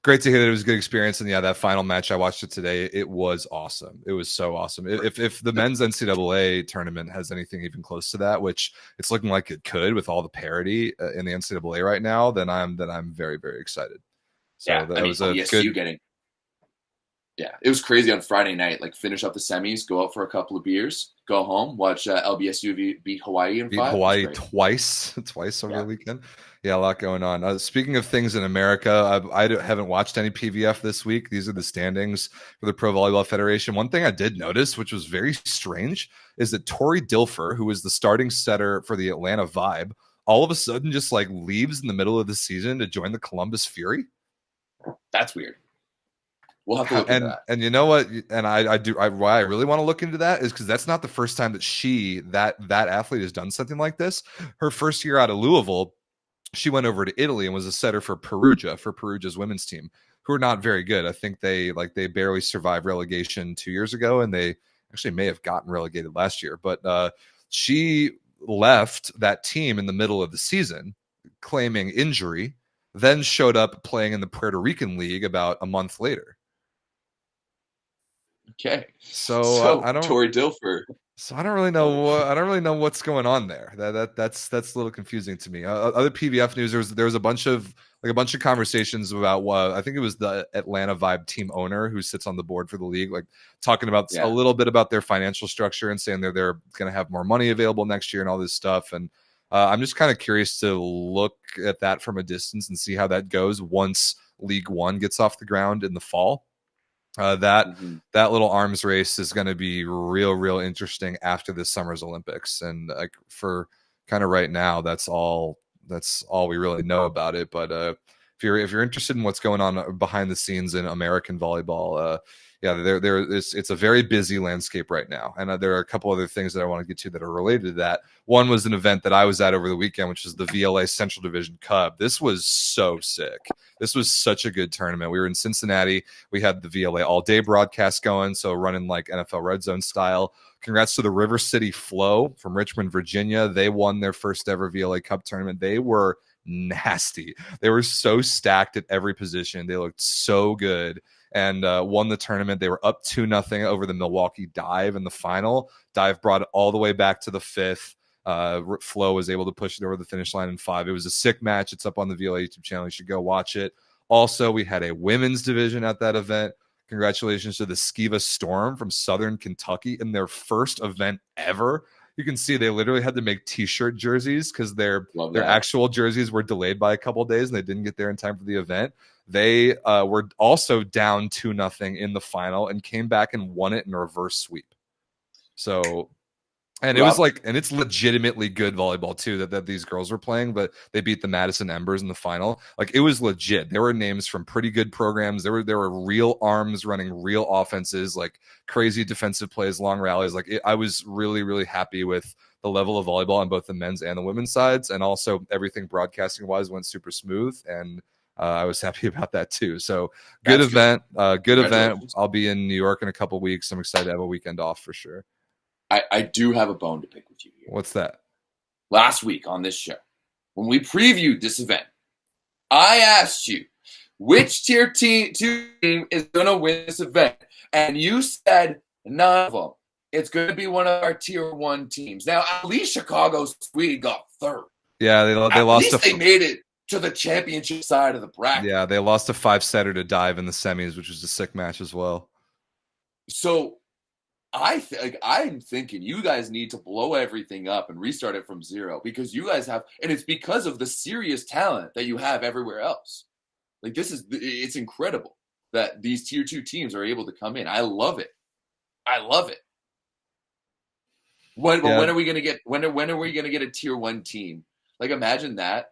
great to hear that it was a good experience. And yeah, that final match, I watched it today. It was awesome. It was so awesome. If the men's NCAA tournament has anything even close to that, which it's looking like it could with all the parity in the NCAA right now, then I'm very, very excited. So yeah, that was a good. Yeah, it was crazy on Friday night. Finish up the semis, go out for a couple of beers, go home, watch LBSU beat Hawaii in 5. Beat Hawaii twice over the weekend. Yeah, a lot going on. Speaking of things in America, I haven't watched any PVF this week. These are the standings for the Pro Volleyball Federation. One thing I did notice, which was very strange, is that Tori Dilfer, who was the starting setter for the Atlanta Vibe, all of a sudden just leaves in the middle of the season to join the Columbus Fury. That's weird. We'll have to look into that. And you know what? And why I really want to look into that is because that's not the first time that that athlete has done something like this. Her first year out of Louisville, she went over to Italy and was a setter for Perugia's women's team, who are not very good. I think they barely survived relegation 2 years ago, and they actually may have gotten relegated last year. But she left that team in the middle of the season, claiming injury, then showed up playing in the Puerto Rican League about a month later. Okay, so I don't. Tori Dilfer. So I don't really know what's going on there. That's a little confusing to me. Other PVF news, there was a bunch of conversations about I think it was the Atlanta Vibe team owner who sits on the board for the league, like talking about a little bit about their financial structure and saying they're going to have more money available next year and all this stuff. And I'm just kind of curious to look at that from a distance and see how that goes once League One gets off the ground in the fall. That little arms race is going to be real interesting after this summer's Olympics, and like for kind of right now, that's all we really know about it. But if you're interested in what's going on behind the scenes in American volleyball, it's a very busy landscape right now, and there are a couple other things that I want to get to that are related to that. One was an event that I was at over the weekend, which is the VLA Central Division Cup. This was so sick. This was such a good tournament. We were in Cincinnati. We had the VLA all-day broadcast going, so running like NFL Red Zone style. Congrats to the River City Flow from Richmond, Virginia. They won their first ever VLA Cup tournament. They were nasty. They were so stacked at every position. They looked so good and won the tournament. They were up 2-0 over the Milwaukee Dive in the final. Dive brought it all the way back to the fifth. Flo was able to push it over the finish line in 5. It was a sick match. It's up on the VLA YouTube channel. You should go watch it. Also, we had a women's division at that event. Congratulations to the Skiva Storm from Southern Kentucky in their first event ever. You can see they literally had to make t-shirt jerseys because their actual jerseys were delayed by a couple of days and they didn't get there in time for the event. They were also down 2-0 in the final and came back and won it in a reverse sweep. So, and it was like, and it's legitimately good volleyball too that these girls were playing, but they beat the Madison Embers in the final. Like it was legit. There were names from pretty good programs. There were real arms running real offenses, like crazy defensive plays, long rallies. I was really happy with the level of volleyball on both the men's and the women's sides, and also everything broadcasting wise went super smooth. And I was happy about that too. So good event. Good event. I'll be in New York in a couple of weeks. I'm excited to have a weekend off for sure. I do have a bone to pick with you here. What's that? Last week on this show, when we previewed this event, I asked you which tier 2 team is going to win this event, and you said none of them. It's going to be one of our tier 1 teams. Now, at least Chicago's Swede got third. Yeah, they lost. They made it to the championship side of the bracket. Yeah, they lost a 5-setter to Dive in the semis, which was a sick match as well. So I'm thinking you guys need to blow everything up and restart it from zero, because you guys have, and it's because of the serious talent that you have everywhere else. Like it's incredible that these tier 2 teams are able to come in. I love it. When are we gonna get? When are we gonna get a tier 1 team? Like imagine that.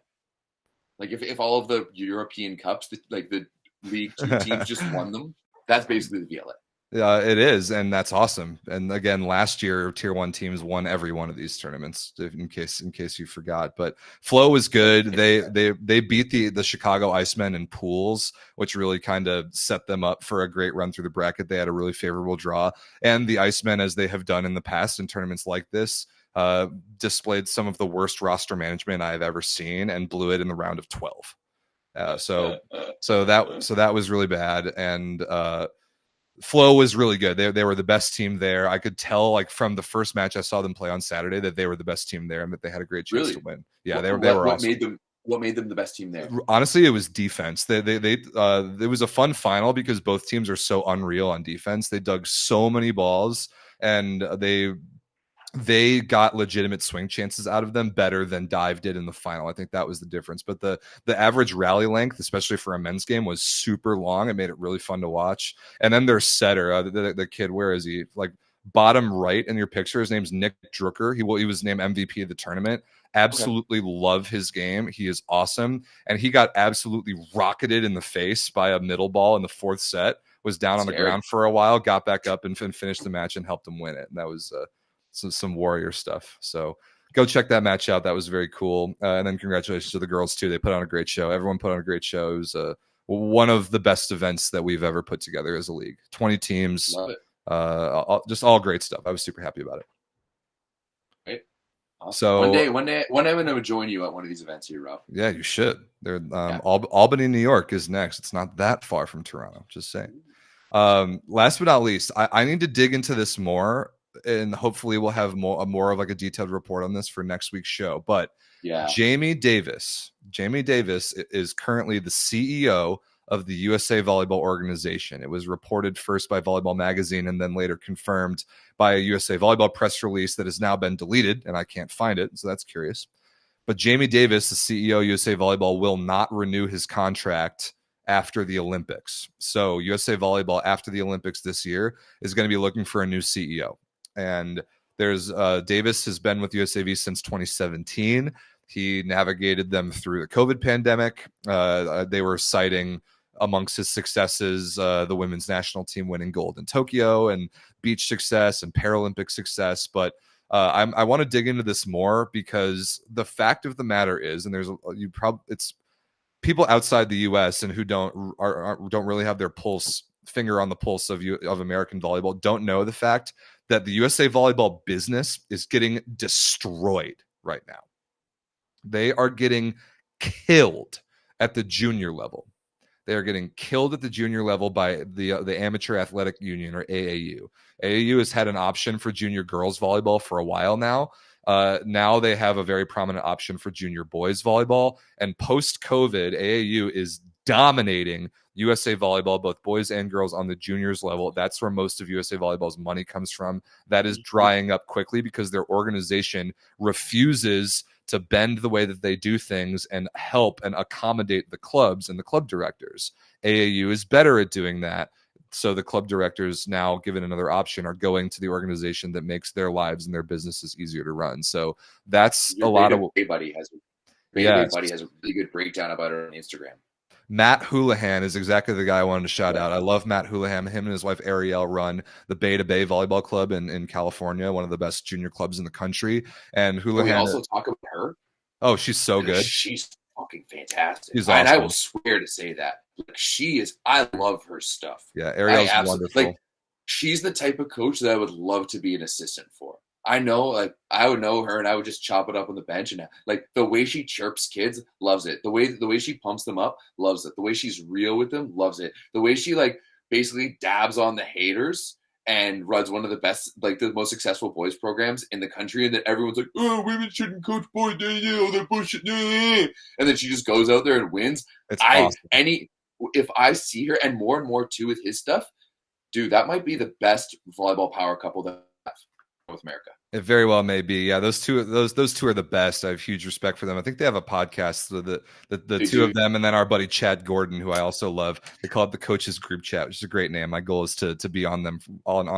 Like if all of the European Cups, the League 2 teams just won them. That's basically the VLA. Yeah, it is, and that's awesome. And again, last year, tier 1 teams won every one of these tournaments. In case you forgot, but Flo was good. They beat the Chicago Icemen in pools, which really kind of set them up for a great run through the bracket. They had a really favorable draw, and the Icemen, as they have done in the past in tournaments like this, displayed some of the worst roster management I have ever seen and blew it in the round of 12. So that was really bad, and Flo was really good. They were the best team there. I could tell, like from the first match I saw them play on Saturday, that they were the best team there and that they had a great chance to win. Yeah, they were awesome. What made them the best team there? Honestly, it was defense. It was a fun final because both teams are so unreal on defense. They dug so many balls, and they got legitimate swing chances out of them better than Dive did in the final. I think that was the difference. But the average rally length, especially for a men's game, was super long. It made it really fun to watch. And then their setter, the kid, where is he? Like bottom right in your picture, his name's Nick Drucker. He was named MVP of the tournament. Absolutely love his game. He is awesome. And he got absolutely rocketed in the face by a middle ball in the 4th set was down on the Scary. ground for a while, got back up and finished the match and helped him win it. And that was some warrior stuff. So go check that match out. That was very cool. And then congratulations to the girls too. They put on a great show. Everyone put on a great show. It was one of the best events that we've ever put together as a league. 20 teams, Love it. just all great stuff. I was super happy about it. Right. Awesome. So one day I'm going to join you at one of these events here, Rob. Yeah, you should. They're Albany, New York is next. It's not that far from Toronto. Just saying. Last but not least, I need to dig into this more, and hopefully we'll have more of like a detailed report on this for next week's show. But Jamie Davis is currently the CEO of the USA Volleyball organization. It was reported first by Volleyball Magazine and then later confirmed by a USA Volleyball press release that has now been deleted, and I can't find it, so that's curious. But Jamie Davis, the CEO of USA Volleyball, will not renew his contract after the Olympics. So USA Volleyball after the Olympics this year is going to be looking for a new CEO. And there's Davis has been with USAV since 2017. He navigated them through the COVID pandemic. They were citing amongst his successes the women's national team winning gold in Tokyo and beach success and Paralympic success. But I want to dig into this more because the fact of the matter is, and it's people outside the U.S. and who don't really have their finger on the pulse of American volleyball don't know the fact that the USA Volleyball business is getting destroyed right now. They are getting killed at the junior level. They are getting killed at the junior level by the Amateur Athletic Union, or AAU. AAU has had an option for junior girls volleyball for a while now. Now they have a very prominent option for junior boys volleyball. And post-COVID, AAU is dominating USA Volleyball, both boys and girls, on the juniors level. That's where most of USA Volleyball's money comes from. That is drying up quickly because their organization refuses to bend the way that they do things and help and accommodate the clubs and the club directors. AAU is better at doing that. So the club directors, now given another option, are going to the organization that makes their lives and their businesses easier to run. So that's a lot of. Buddy has a really good breakdown about it on Instagram. Matt Houlihan is exactly the guy I wanted to shout out. I love Matt Houlihan. Him and his wife Ariel run the Bay to Bay Volleyball Club in California, one of the best junior clubs in the country. And Houlihan. Can we also talk about her? Oh, she's so good. She's fucking fantastic. She's awesome. And I will swear to say that. Like, she is. I love her stuff. Yeah, Ariel's wonderful. Like, she's the type of coach that I would love to be an assistant for. I know, like, I would know her and I would just chop it up on the bench, and like the way she chirps kids, loves it. The way she pumps them up, loves it. The way she's real with them, loves it. The way she like basically dabs on the haters and runs one of the best, like the most successful boys programs in the country, and then everyone's like, "Oh, women shouldn't coach boys, they're bullshit." And then she just goes out there and wins. It's awesome. If I see her, and more too with his stuff, dude, that might be the best volleyball power couple that I have in North America. It very well may be. Yeah, those two are the best. I have huge respect for them. I think they have a podcast. So the two of them, and then our buddy Chad Gordon, who I also love. They call it the Coaches Group Chat, which is a great name. My goal is to be on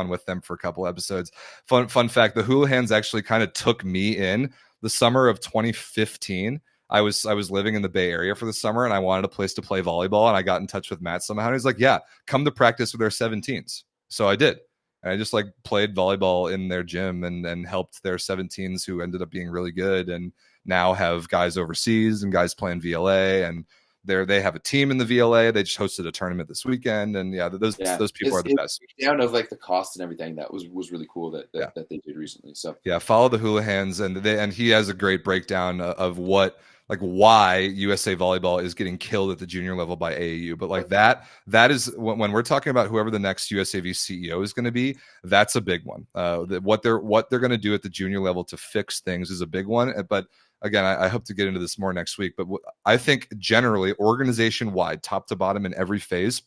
with them for a couple episodes. Fun fact: the Houlihans actually kind of took me in the summer of 2015. I was living in the Bay Area for the summer, and I wanted a place to play volleyball, and I got in touch with Matt somehow. And he's like, "Yeah, come to practice with our 17s." So I did. And I just like played volleyball in their gym and helped their 17s, who ended up being really good, and now have guys overseas and guys playing VLA, and they have a team in the VLA. They just hosted a tournament this weekend, and those people are the best. Down of like the cost and everything, that was really cool that they did recently. So follow the Houlihans, and he has a great breakdown of why USA Volleyball is getting killed at the junior level by AAU. But like that is when we're talking about whoever the next USAV CEO is going to be, that's a big one. What they're going to do at the junior level to fix things is a big one. But again, I hope to get into this more next week. But I think generally, organization-wide, top to bottom in every phase,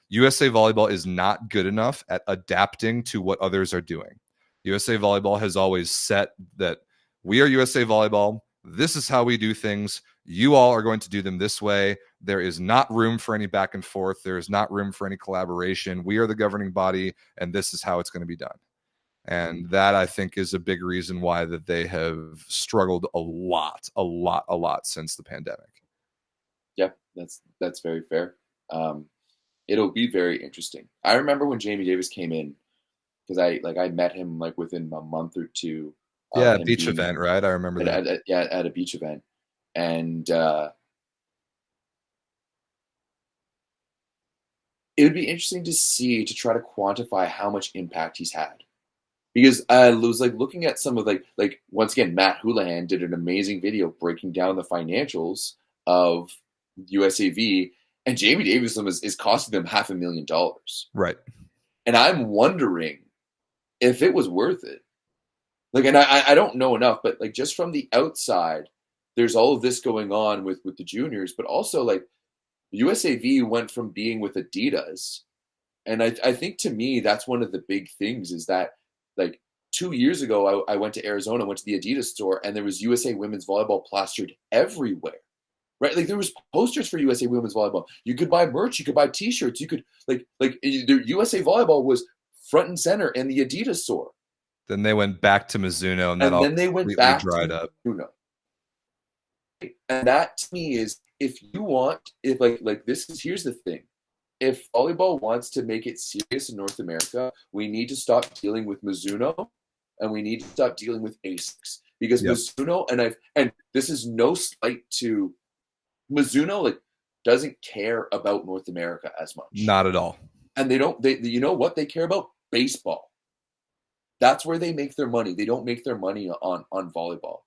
USA Volleyball is not good enough at adapting to what others are doing. USA Volleyball has always set that we are USA Volleyball. This is how we do things. You all are going to do them this way. There is not room for any back and forth. There is not room for any collaboration. We are the governing body, and this is how it's going to be done. And that, I think, is a big reason why that they have struggled a lot since the pandemic. Yeah, that's very fair. It'll be very interesting. I remember when Jamie Davis came in, because I met him like within a month or two of Yeah, him beach being event, right? I remember that. at a beach event, and it would be interesting to try to quantify how much impact he's had. Because I was like looking at some of like once again, Matt Houlihan did an amazing video breaking down the financials of USAV, and Jamie Davis is costing them $500,000. Right. And I'm wondering if it was worth it. Like, and I don't know enough, but like just from the outside, there's all of this going on with the juniors, but also like USAV went from being with Adidas, and I think to me that's one of the big things is that like 2 years ago I went to Arizona, went to the Adidas store, and there was USA Women's Volleyball plastered everywhere. Right, like there was posters for USA Women's Volleyball. You could buy merch, you could buy T-shirts, you could like the USA Volleyball was front and center in the Adidas store. Then they went back to Mizuno, and And that all then they went completely back dried to up. Mizuno. And that to me is, if you want, if like this is, here's the thing. If volleyball wants to make it serious in North America, we need to stop dealing with Mizuno, and we need to stop dealing with ASICS, because Yep. Mizuno, and this is no slight to Mizuno, like doesn't care about North America as much. Not at all. And they you know what they care about? Baseball. That's where they make their money. They don't make their money on volleyball,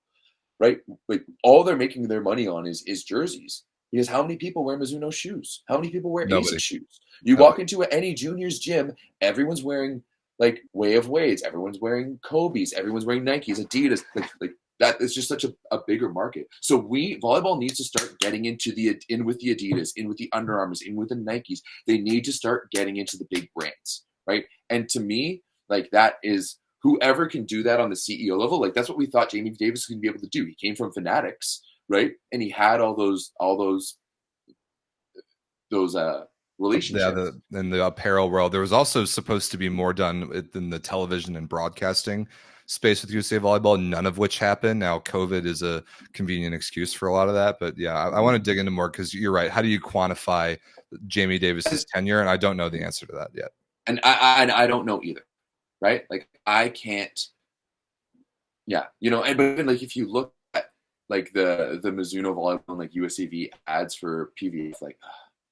right? Like all they're making their money on is jerseys. Because how many people wear Mizuno shoes? How many people wear Nobody. ASIC shoes? You walk into any juniors gym, everyone's wearing like Way of Wades, everyone's wearing Kobe's, everyone's wearing Nikes, Adidas, like that is just such a bigger market. So volleyball needs to start getting in with the Adidas, in with the Under Armours, in with the Nikes. They need to start getting into the big brands, right? And to me, like that is whoever can do that on the CEO level. Like that's what we thought Jamie Davis was going to be able to do. He came from Fanatics, right? And he had all those relationships. Yeah, in the apparel world, there was also supposed to be more done in the television and broadcasting space with USA Volleyball, none of which happened. Now, COVID is a convenient excuse for a lot of that, but yeah, I want to dig into more because you're right. How do you quantify Jamie Davis's tenure? And I don't know the answer to that yet. And I don't know either, right? Like I can't. Yeah, but even like if you look at like the Mizuno Volleyball and like USAV ads for PVF, like.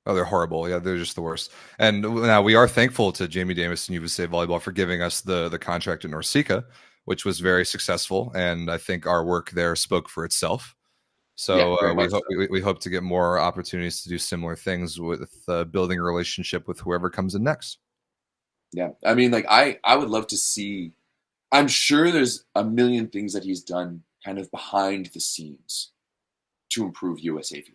Oh, they're horrible. Yeah, they're just the worst. And now we are thankful to Jamie Davis and USA Volleyball for giving us the contract in Norseca, which was very successful. And I think our work there spoke for itself. So we hope to get more opportunities to do similar things with building a relationship with whoever comes in next. Yeah, I mean, like I would love to see. I'm sure there's a million things that he's done kind of behind the scenes to improve USAV,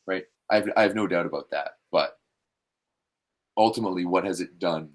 right? I have no doubt about that, but ultimately, what has it done,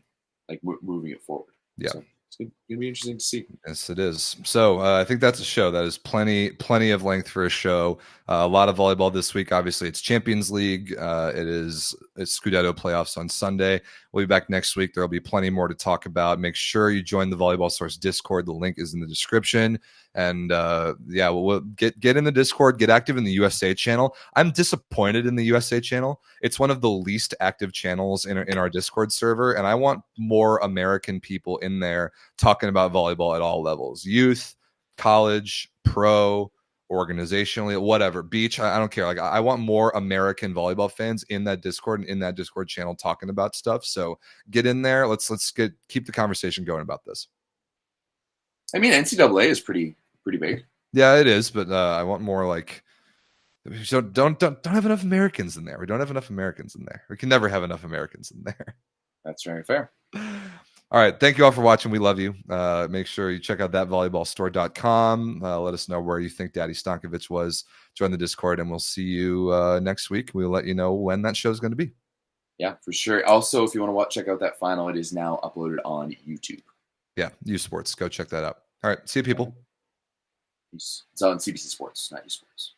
like moving it forward? Yeah, so it's going to be interesting to see. Yes, it is. So I think that's a show. That is plenty of length for a show. A lot of volleyball this week. Obviously, it's Champions League. It's Scudetto playoffs on Sunday. We'll be back next week. There will be plenty more to talk about. Make sure you join the Volleyball Source Discord. The link is in the description. And we'll get in the Discord, get active in the USA channel. I'm disappointed in the USA channel. It's one of the least active channels in our Discord server, and I want more American people in there talking about volleyball at all levels: youth, college, pro, organizationally, whatever, beach. I don't care. Like I want more American volleyball fans in that Discord and in that Discord channel talking about stuff. So get in there. Let's keep the conversation going about this. I mean, NCAA is pretty big. Yeah, it is, but I want more like. So don't have enough Americans in there. We don't have enough Americans in there. We can never have enough Americans in there. That's very fair. All right. Thank you all for watching. We love you. Make sure you check out thatvolleyballstore.com. Let us know where you think Daddy Stankovic was. Join the Discord, and we'll see you next week. We'll let you know when that show is going to be. Yeah, for sure. Also, if you want to check out that final, it is now uploaded on YouTube. Yeah, uSports. Go check that out. All right. See you, people. Peace. It's on CBC Sports, not uSports.